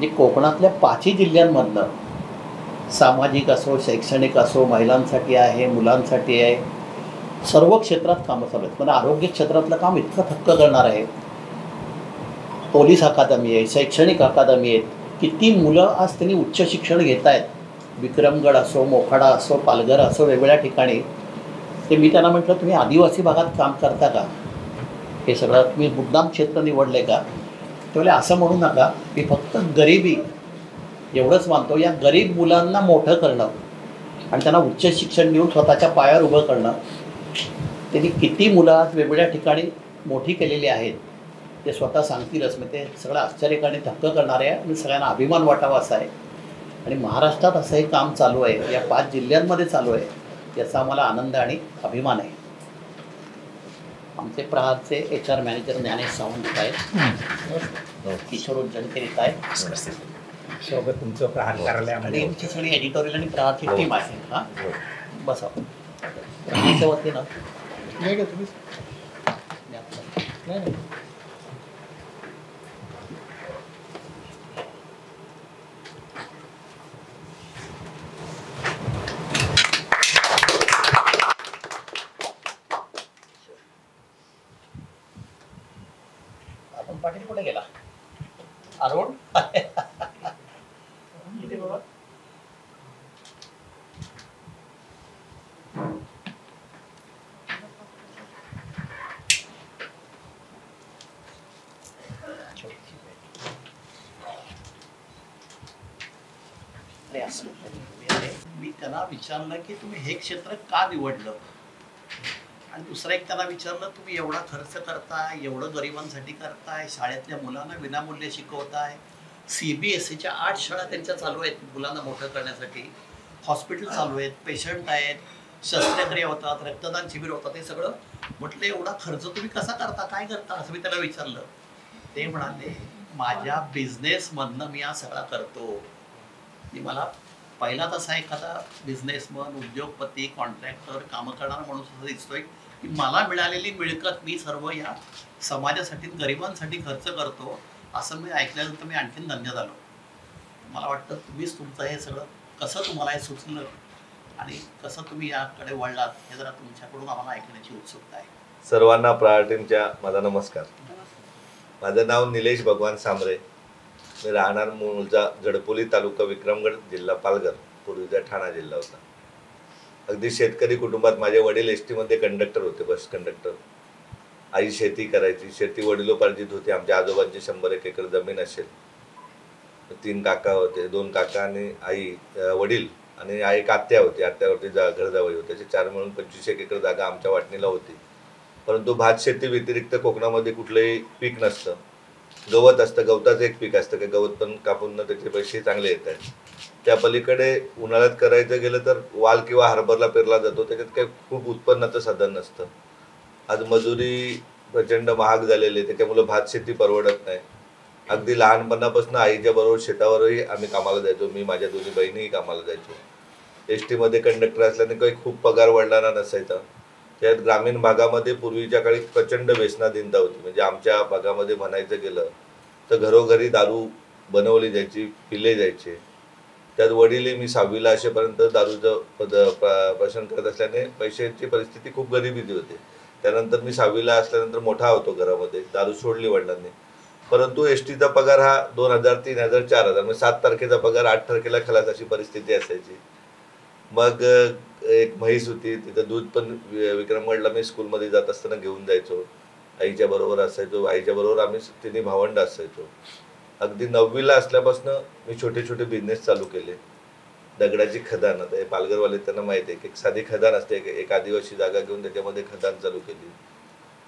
म्हणजे कोकणातल्या 5ही जिल्ह्यांमधनं सामाजिक असो, शैक्षणिक असो, महिलांसाठी आहे, मुलांसाठी आहे, सर्व क्षेत्रात कामं चालू आहेत. म्हणजे आरोग्य क्षेत्रातलं काम इतकं थक्क करणार आहे. पोलीस अकादमी आहे, शैक्षणिक अकादमी आहेत. किती मुलं आज त्यांनी उच्च शिक्षण घेत आहेत. विक्रमगड असो, मोखाडा असो, पालघर असो, वेगवेगळ्या ठिकाणी. ते मी त्यांना म्हटलं, तुम्ही आदिवासी भागात काम करता का? हे सगळं तुम्ही मुद्दाम क्षेत्र निवडले का? ते बोलले, असं म्हणू नका, मी फक्त गरिबी एवढंच मानतो. या गरीब मुलांना मोठं करणं आणि त्यांना उच्च शिक्षण देऊन स्वतःच्या पायावर उभं करणं. त्यांनी किती मुलं आज वेगवेगळ्या ठिकाणी मोठी केलेली आहेत ते स्वतः सांगतीलच. मग ते सगळं आश्चर्यकारणी धक्क करणारे आहे आणि सगळ्यांना अभिमान वाटावा असा आहे. आणि महाराष्ट्रात असं हे काम चालू आहे, या 5 जिल्ह्यांमध्ये चालू आहे, याचा आम्हाला आनंद आणि अभिमान आहे. आमचे प्रहारचे HR मॅनेजर ज्ञानेश सावंत आहेत, किशोर उज्जनकर येत आहेत, सोबत तुमचं प्रहार कार्यालयामध्ये आणि आमची सगळी एडिटोरियल आणि प्रहारची टीम आहे. हां, बसा. प्रहारच्या वतीनं नाही का तुम्ही नाही आपण पाटील कुठे गेला? अरुण किती बरोबर? मी त्यांना विचारलं की तुम्ही हे क्षेत्र का निवडलं, आणि दुसरं एक त्यांना विचारलं, तुम्ही एवढा खर्च करताय, एवढं गरिबांसाठी करताय, शाळेतल्या मुलांना विनामूल्य शिकवताय, CBSEच्या 8 शाळा त्यांच्या चालू आहेत मुलांना मोठं करण्यासाठी, हॉस्पिटल चालू आहेत, पेशंट आहेत, शस्त्रक्रिया होतात, रक्तदान शिबिर होतात, हे सगळं. म्हटलं एवढा खर्च तुम्ही कसा करता, काय करता, असं मी त्याला विचारलं. ते म्हणाले, माझ्या बिझनेसमधनं मी हा सगळा करतो. की मला पहिला तसा एखादा बिझनेसमन, उद्योगपती, कॉन्ट्रॅक्टर, कामं करणारा माणूस असं दिसतोय की मला मिळालेली मिळकत मी सर्व या समाजासाठी, गरिबांसाठी खर्च करतो. असं मी ऐकल्यानंतर मी आणखीन धन्य झालो. मला वाटतं तुम्हीच तुमचं हे सगळं कसं तुम्हाला हे सुचलं आणि कसं तुम्ही याकडे वळलात, हे जरा तुमच्याकडून आम्हाला ऐकण्याची उत्सुकता आहे. सर्वांना प्रहार टीमच्या माझा नमस्कार. माझं नाव निलेश भगवान सांबरे. मी राहणार मूळचा जडपोली तालुका, विक्रमगड जिल्हा पालघर, पूर्वीचा ठाणा जिल्हा होता. अगदी शेतकरी कुटुंबात. माझे वडील ST मध्ये कंडक्टर होते, बस कंडक्टर. आई शेती करायची, शेती वडिलोपार्जित होती. आमच्या आजोबांची 100-1 एकर जमीन असेल. 3 काका होते, 2 काका आणि आई, वडील आणि एक आत्या होती. आत्यावरती घरजावई होते. त्याचे 4 मिळून 25-1 एकर जागा आमच्या वाटणीला होती. परंतु भात शेती व्यतिरिक्त कोकणामध्ये कुठलंही पीक नसतं. गवत असतं, गवताचं एक पीक असतं, की गवत पण कापून त्याचे पैसे चांगले येत आहेत. त्या पलीकडे उन्हाळ्यात करायचं गेलं तर वाल किंवा हार्बरला पेरला जातो. त्याच्यात काही खूप उत्पन्नाचं साधन नसतं. आज मजुरी प्रचंड महाग झालेली, त्याच्यामुळे भात शेती परवडत नाही. अगदी लहानपणापासून आईच्या बरोबर शेतावरही आम्ही कामाला जायचो. मी, माझ्या दोन्ही बहिणीही कामाला जायचो. ST मध्ये कंडक्टर असल्याने काही खूप पगार वाढणारा नसायचा. त्यात ग्रामीण भागामध्ये पूर्वीच्या काळी प्रचंड व्यसनाधीनता होती. म्हणजे आमच्या भागामध्ये म्हणायचं गेलं तर घरोघरी दारू बनवली जायची, पिले जायचे. त्यात वडीलही मी 6वीला असेपर्यंत दारूचं प्रशन करत असल्याने पैशाची परिस्थिती खूप गरिबीची होती. त्यानंतर मी 6वीला असल्यानंतर मोठा होतो घरामध्ये, दारू सोडली वडिलांनी. परंतु STचा पगार हा 2000, 3000, 4000, म्हणजे 7 तारखेचा पगार 8 तारखेला खलास, अशी परिस्थिती असायची. मग एक म्हैस होती, तिथं दूध पण विक्रमगडला मी स्कूलमध्ये जात असताना घेऊन जायचो. आईच्या बरोबर असायचो. आईच्या बरोबर आम्ही 3 भावंड असायचो. अगदी 9वीला असल्यापासून मी छोटे छोटे बिझनेस चालू केले. दगडाची खदान, आता हे पालघरवाले त्यांना माहिती आहे की एक साधी खदान असते, एक आदिवासी जागा घेऊन त्याच्यामध्ये खदान चालू केली.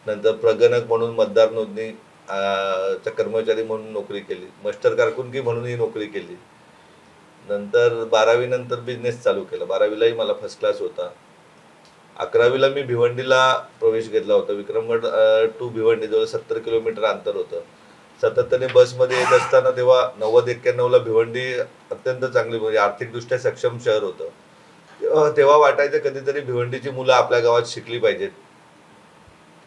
नंतर प्रगणक म्हणून मतदार नोंदणी चा कर्मचारी म्हणून नोकरी केली. मास्टर कारकुनगी म्हणूनही नोकरी केली. नंतर 12वी नंतर बिझनेस चालू केला. 12वीलाही मला फर्स्ट क्लास होता. 11वीला मी भिवंडीला प्रवेश घेतला होता. विक्रमगड टू भिवंडी जवळ 70 किलोमीटर अंतर होतं. सातत्याने बसमध्ये येत असताना तेव्हा 90-91ला भिवंडी अत्यंत चांगली, म्हणजे आर्थिकदृष्ट्या सक्षम शहर होतं. तेव्हा वाटायचं कधीतरी भिवंडीची मुलं आपल्या गावात शिकली पाहिजेत.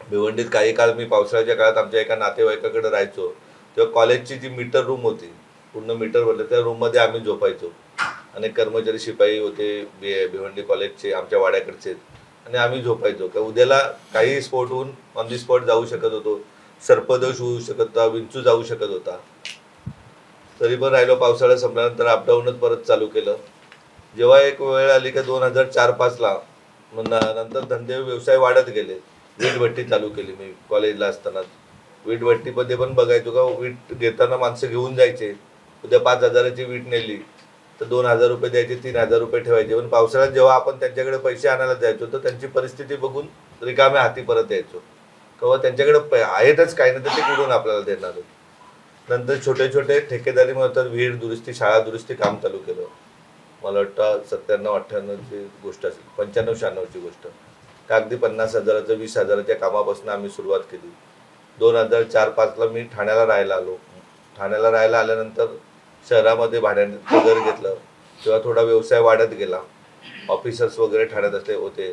भिवंडीत काही काळ मी पावसाळ्याच्या काळात आमच्या एका नातेवाईकाकडे राहायचो. तेव्हा कॉलेजची जी मीटर रूम होती पूर्ण मीटर भरले, त्या रूममध्ये आम्ही झोपायचो. अनेक कर्मचारी शिपाई होते भिवंडी कॉलेजचे, आमच्या वाड्याकडचे, आणि आम्ही झोपायचो. का उद्याला काही स्पॉट होऊन ऑन दी स्पॉट जाऊ शकत होतो, सर्पदोष होऊ शकत होता, विंचू जाऊ शकत होता. तरी पण राहिलो. पावसाळा संपल्यानंतर अपडाऊनच परत चालू केलं. जेव्हा एक वेळ आली का 2004-05ला नंतर धंदे व्यवसाय वाढत गेले. वीटभट्टी चालू केली मी कॉलेजला असताना. वीटभट्टीमध्ये पण बघायचो का वीट घेताना माणसं घेऊन जायचे. उद्या 5,000ची वीट नेली तर 2,000 रुपये द्यायचे, 3,000 रुपये ठेवायचे. पण पावसाळ्यात जेव्हा आपण त्यांच्याकडे पैसे आणायला जायचो तर त्यांची परिस्थिती बघून रिकाम्या हाती परत यायचो. किंवा त्यांच्याकडे आहेतच काही नाही तर ते कुठून आपल्याला देणार. नंतर छोटे छोटे ठेकेदारी म्हणतात विहीर दुरुस्ती, शाळा दुरुस्ती काम चालू केलं. मला वाटतं 97-98ची गोष्ट असेल, 95-96ची गोष्ट. का अगदी 50,000चं 20,000च्या कामापासून आम्ही सुरुवात केली. 2004-05ला मी ठाण्याला राहायला आलो. ठाण्याला राहायला आल्यानंतर शहरामध्ये भाड्याने घर घेतलं. तेव्हा थोडा व्यवसाय वाढत गेला. ऑफिसर्स वगैरे ठाण्यात असले होते.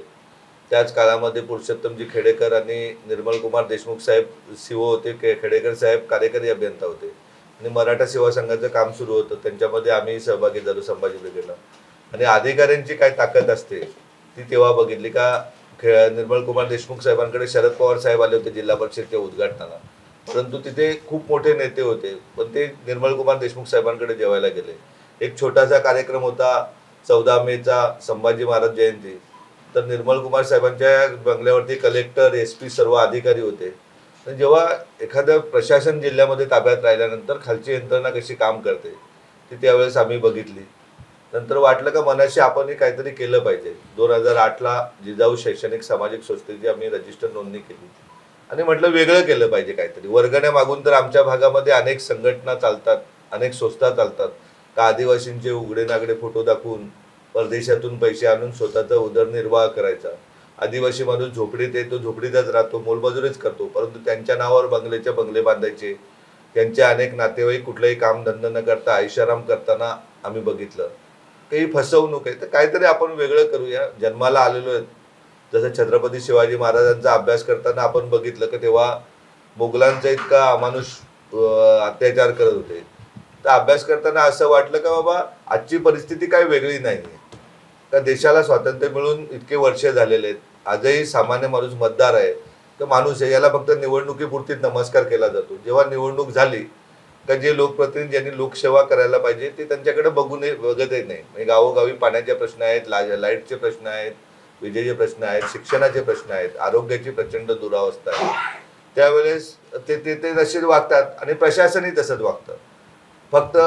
त्याच काळामध्ये पुरुषोत्तमजी खेडेकर आणि निर्मल कुमार देशमुख साहेब सीओ होते. खेडेकर साहेब कार्यकारी अभियंता होते आणि मराठा सेवा संघाचं काम सुरू होतं. त्यांच्यामध्ये आम्ही सहभागी झालो संभाजी ब्रिगेडला. आणि अधिकाऱ्यांची काय ताकद असते ती तेव्हा बघितली का निर्मल कुमार देशमुख साहेबांकडे शरद पवार साहेब आले होते जिल्हा परिषदच्या उद्घाटनाला. परंतु तिथे खूप मोठे नेते होते, पण ते निर्मल कुमार देशमुख साहेबांकडे जेवायला गेले. एक छोटासा कार्यक्रम होता 14 मेचा संभाजी महाराज जयंती. तर निर्मल कुमार साहेबांच्या बंगल्यावरती कलेक्टर, SP सर्व अधिकारी होते. जेव्हा एखादं प्रशासन जिल्ह्यामध्ये ताब्यात राहिल्यानंतर खालची यंत्रणा कशी काम करते ती त्यावेळेस आम्ही बघितली. नंतर वाटलं का मनाशी आपणही काहीतरी केलं पाहिजे. 2008ला जिजाऊ शैक्षणिक सामाजिक संस्थेची आम्ही रजिस्टर नोंदणी केली आणि म्हटलं वेगळं केलं पाहिजे काहीतरी. वर्गण्या मागून तर आमच्या भागामध्ये अनेक संघटना चालतात, अनेक संस्था चालतात. का आदिवासींचे उघडे नागडे फोटो दाखवून परदेशातून पैसे आणून स्वतःचा उदरनिर्वाह करायचा. आदिवासी माणूस झोपडीत येतो, झोपडीतच राहतो, मोलमजुरीच करतो, परंतु त्यांच्या नावावर बंगल्याचे बंगले बांधायचे. त्यांचे अनेक नातेवाईक कुठलंही कामधंदा न करता ऐशाराम करताना आम्ही बघितलं. काही फसवणूक आहे तर काहीतरी आपण वेगळं करूया. जन्माला आलेलो आहेत. जसं छत्रपती शिवाजी महाराजांचा अभ्यास करताना आपण बघितलं की तेव्हा मोगलांचा इतका अमानुष अत्याचार करत होते. तर अभ्यास करताना असं वाटलं का बाबा आजची परिस्थिती काही वेगळी नाही आहे. का देशाला स्वातंत्र्य मिळून इतके वर्ष झालेले आहेत. आजही सामान्य माणूस मतदार आहे तर माणूस आहे, याला फक्त निवडणुकीपुरतीच नमस्कार केला जातो. जेव्हा निवडणूक झाली का जे लोकप्रतिनिधी ज्यांनी लोकसेवा करायला पाहिजे ते त्यांच्याकडे बघतही नाही. म्हणजे गावोगावी पाण्याचे प्रश्न आहेत, लाईटचे प्रश्न आहेत, विजेचे प्रश्न आहेत, शिक्षणाचे प्रश्न आहेत, आरोग्याची प्रचंड दुरावस्था आहे. त्यावेळेस ते तसेच वागतात आणि प्रशासनही तसंच वागतं. फक्त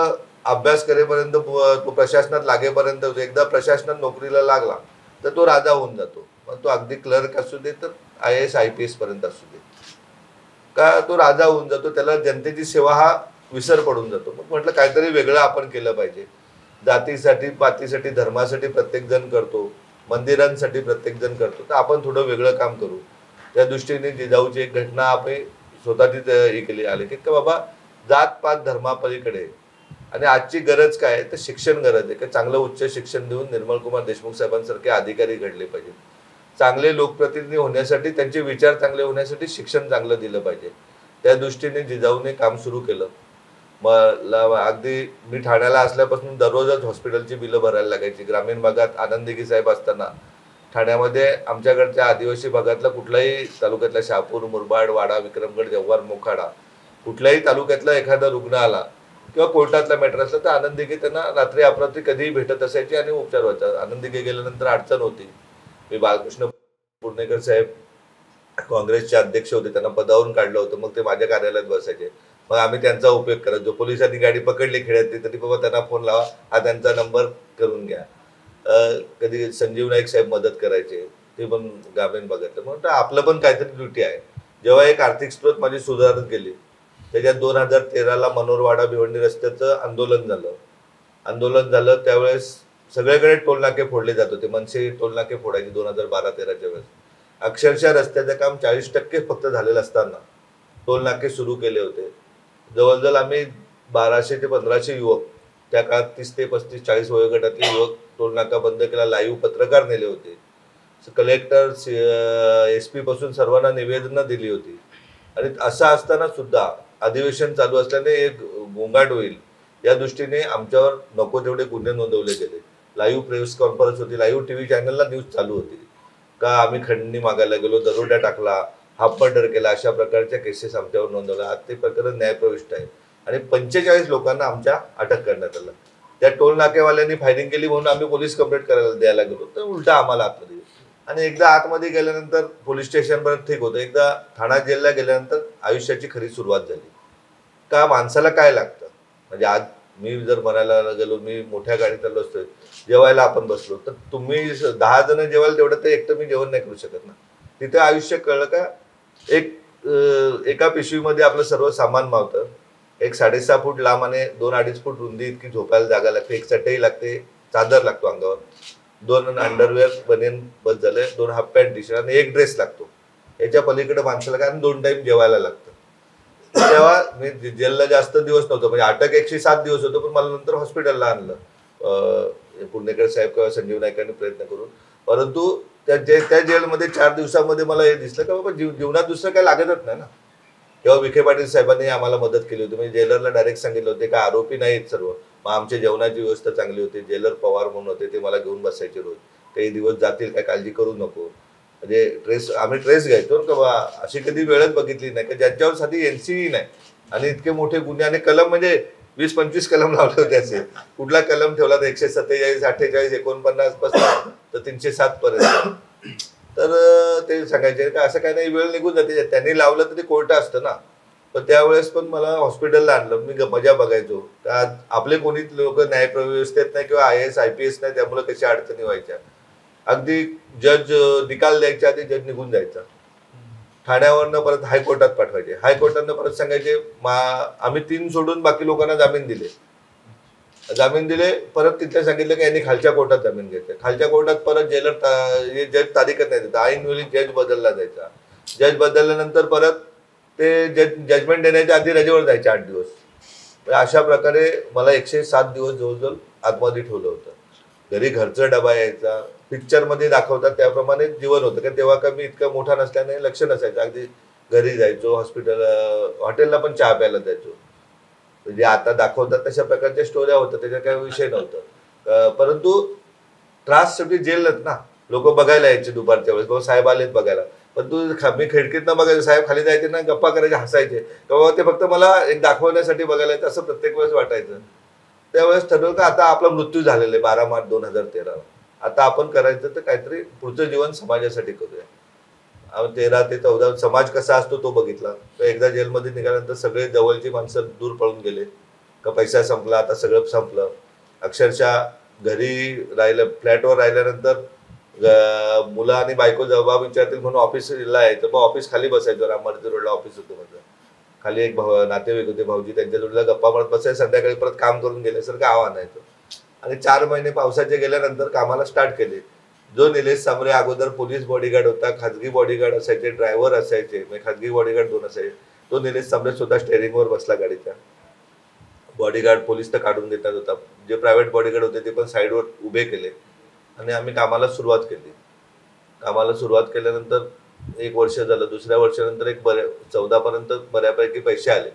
अभ्यास करेपर्यंत तो प्रशासनात लागेपर्यंत, एकदा प्रशासनात नोकरीला लागला तर तो राजा होऊन जातो. मग तो अगदी क्लर्क असू दे तर IAS IPS पर्यंत असू दे, का तो राजा होऊन जातो. त्याला जनतेची सेवा हा विसर पडून जातो. मग म्हटलं काहीतरी वेगळं आपण केलं पाहिजे. जातीसाठी, पातीसाठी, धर्मासाठी प्रत्येक जण करतो, मंदिरांसाठी प्रत्येक जण करतो, तर आपण थोडं वेगळं काम करू. त्या दृष्टीने जिजाऊची एक घटना आपण स्वतःची हे केली आले की बाबा जात पात धर्मापलीकडे. आणि आजची गरज काय आहे तर शिक्षण गरज आहे. की चांगलं उच्च शिक्षण देऊन निर्मल कुमार देशमुख साहेबांसारखे अधिकारी घडले पाहिजे. चांगले लोकप्रतिनिधी होण्यासाठी, त्यांचे विचार चांगले होण्यासाठी शिक्षण चांगलं दिलं पाहिजे. त्या दृष्टीने जिजाऊने काम सुरू केलं. मला अगदी मी ठाण्याला असल्यापासून दररोजच हॉस्पिटलची बिलं भरायला लागायची. ग्रामीण भागात आनंद दिघे साहेब असताना ठाण्यामध्ये आमच्याकडच्या आदिवासी भागातला कुठलाही तालुक्यातला शहापूर, मुरबाड, वाडा, विक्रमगड, जव्हार, मोखाडा कुठल्याही तालुक्यातला एखादा रुग्ण आला किंवा कोर्टातला मॅटर असला तर आनंद दिघे त्यांना रात्री अपरात्री कधीही भेटत असायचे आणि उपचार व्हायचा. आनंद दिघे गेल्यानंतर अडचण होती. मी बालकृष्ण पुणेकर साहेब काँग्रेसचे अध्यक्ष होते, त्यांना पदावरून काढलं होतं. मग ते माझ्या कार्यालयात बसायचे. मग आम्ही त्यांचा उपयोग करायचो. पोलिसांनी गाडी पकडली खेड्यातली तरी बाबा त्यांना फोन लावा, हा त्यांचा नंबर करून घ्या. कधी संजीव नाईक साहेब मदत करायचे, ते पण ग्रामीण भागातलं. म्हणून आपलं पण काहीतरी ड्युटी आहे. जेव्हा एक आर्थिक स्रोत माझी सुधारत गेली त्याच्यात 2013ला मनोरवाडा भिवंडी रस्त्याचं आंदोलन झालं. त्यावेळेस सगळीकडे टोलनाके फोडले जात होते. मनसे टोलनाके फोडायचे 2012-13च्या वेळेस. अक्षरशः रस्त्याचं काम 40% फक्त झालेलं असताना टोलनाके सुरू केले होते. जवळजवळ आम्ही 1200 ते 1500 युवक, त्या काळात 30 ते 35, 40 वयोगटातले युवक टोलनाका बंद केला. लाईव्ह पत्रकार नेले होते. कलेक्टर, SP पासून सर्वांना निवेदनं दिली होती. आणि असं असताना सुद्धा अधिवेशन चालू असल्याने एक गोंगाट होईल या दृष्टीने आमच्यावर नको तेवढे गुन्हे नोंदवले गेले. लाईव्ह प्रेस कॉन्फरन्स होती, लाईव्ह टीव्ही चॅनलला न्यूज चालू होती का आम्ही खंडणी मागायला गेलो, दरोडा टाकला, हाफ मर्डर केला, अशा प्रकारच्या केसेस आमच्यावर नोंदवल्या. आज ते प्रकरण न्यायप्रविष्ट आहे आणि 45 लोकांना आमच्या अटक करण्यात आलं. त्या टोल नाकेवाल्यांनी फायरिंग केली म्हणून आम्ही पोलीस कंप्लेंट करायला द्यायला गेलो तर उलटा आम्हाला आतमध्ये. आणि एकदा आतमध्ये गेल्यानंतर पोलीस स्टेशनपर्यंत ठीक होतं, एकदा ठाणा जेलला गेल्यानंतर आयुष्याची खरी सुरुवात झाली. का माणसाला काय लागतं, म्हणजे आज मी जर म्हणायला गेलो, मी मोठ्या गाडीत आलो असतो, जेवायला आपण बसलो तर तुम्ही 10 जण जेवायला तेवढं तर एकटं मी जेवण नाही करू शकत ना. तिथे आयुष्य कळलं का एका पिशवीमध्ये आपलं सर्व सामान मावतं. एक 6.5 फूट लांब आणि 2-2.5 फूट रुंदी इतकी झोपायला जागा लागते, एक चटई लागते, चादर लागतो अंगावर, 2 अंडरवेअर बनियन बस झाले, 2 हाफ पॅन्ट टी शर्ट आणि 1 ड्रेस लागतो. याच्या पलीकडे माणसाला काय, 2 टाइम जेवायला लागतं. तेव्हा मी जेलला जास्त दिवस नव्हतो, म्हणजे अटक 107 दिवस होतो, पण मला नंतर हॉस्पिटलला आणलं पुणेकर साहेब किंवा संजीव नाईकांनी प्रयत्न करून. परंतु त्या जेलमध्ये 4 दिवसामध्ये मला हे दिसलं की बाबा जीवनात दुसरं काही लागतच नाही ना. तेव्हा विखे पाटील साहेबांनी आम्हाला मदत केली होती. म्हणजे जेलरला डायरेक्ट सांगितलं होते का आरोपी नाहीत सर्व, मग आमच्या जेवणाची व्यवस्था चांगली होती. जेलर पवार म्हणून होते, ते मला घेऊन बसायचे रोज. काही दिवस जातील काय काळजी करू नको, म्हणजे आम्ही ट्रेस घ्यायचो का बा, अशी कधी वेळच बघितली नाही की ज्यांच्यावर साधी एनसीई नाही आणि इतके मोठे गुन्हे आणि कलम, म्हणजे 20-25 कलम लावले होते असे. कुठला कलम ठेवला तर 147, 48, 49 पासून तर 307 पर्यंत. तर ते सांगायचे का असं काही नाही, वेळ निघून जाते, त्यांनी लावलं तर ते कोर्ट असतं ना. पण त्यावेळेस पण मला हॉस्पिटलला आणलं, मी मजा बघायचो का आपले कोणीच लोक न्यायव्यवस्थेत नाही किंवा IAS IPS नाही, त्यामुळे कशा अडचणी व्हायच्या. अगदी जज निकाल द्यायच्या आधी जज निघून जायचा, ठाण्यावरनं परत हायकोर्टात पाठवायचे, हायकोर्टानं परत सांगायचे आम्ही 3 सोडून बाकी लोकांना जामीन दिले, परत तिथे सांगितलं की यांनी खालच्या कोर्टात जामीन घेतले. खालच्या कोर्टात परत जज तारीखच नाही देत, ऐनवेळी जज बदलला जायचा. जज बदलल्यानंतर परत ते जजमेंट देण्याच्या आधी रजेवर जायचे 8 दिवस. अशा प्रकारे मला 107 दिवस जवळजवळ आतमध्ये ठेवलं होतं. घरी घरचा डबा यायचा, पिक्चर मध्ये दाखवतात त्याप्रमाणे जीवन होतं. का तेव्हा का मी इतका मोठा नसल्याने लक्ष नसायचं, अगदी घरी जायचो, हॉटेलला पण चहा प्यायला जायचो. म्हणजे आता दाखवतात तशा प्रकारच्या स्टोऱ्या होत्या, त्याचा काही विषय नव्हता. परंतु त्रास शेवटी जेलच ना. लोक बघायला यायचे दुपारच्या वेळेस, बाबा साहेब आलेत बघायला. पण मी खिडकीतनं बघायचो, साहेब खाली जायचे ना, गप्पा करायचे, हसायचे, तेव्हा ते फक्त मला एक दाखवण्यासाठी बघायला येतं असं प्रत्येक वेळेस वाटायचं. त्यावेळेस ठरवलं का आता आपला मृत्यू झालेला आहे 12 मार्च 2013, आता आपण करायचं तर काहीतरी पुढचं जीवन समाजासाठी करूया. 13 ते 14 समाज कसा असतो तो बघितला. तर एकदा जेलमध्ये निघाल्यानंतर सगळे जवळची माणसं दूर पळून गेले का पैसा संपला, आता सगळं संपलं. अक्षरशः घरी राहिलं, फ्लॅटवर राहिल्यानंतर मुलं आणि बायको जबाब विचारतील म्हणून ऑफिसला यायचं. मग ऑफिस खाली बसायचं, राममर्ती रोडला ऑफिस होतं माझं. खाली एक नातेवाईक होते भाऊजी, त्यांच्या जोडीला गप्पा मारत बसायचं. संध्याकाळी परत काम करून गेल्यासारखं आव्हान आणायचं. आणि 4 महिने पावसाचे गेल्यानंतर कामाला स्टार्ट केले. जो निलेश सांबरे अगोदर पोलीस बॉडीगार्ड होता, खाजगी बॉडीगार्ड असायचे, ड्रायव्हर असायचे, म्हणजे खाजगी बॉडीगार्ड 2 असायचे, तो निलेश सांबरे स्वतः स्टेअरिंगवर बसला गाडीच्या. बॉडीगार्ड पोलीस तर काढून देतात होता, जे प्रायव्हेट बॉडीगार्ड होते ते पण साईडवर उभे केले आणि आम्ही कामाला सुरुवात केली. कामाला सुरुवात केल्यानंतर 1 वर्ष झालं. दुसऱ्या वर्षानंतर 14 पर्यंत बऱ्यापैकी पैसे आले.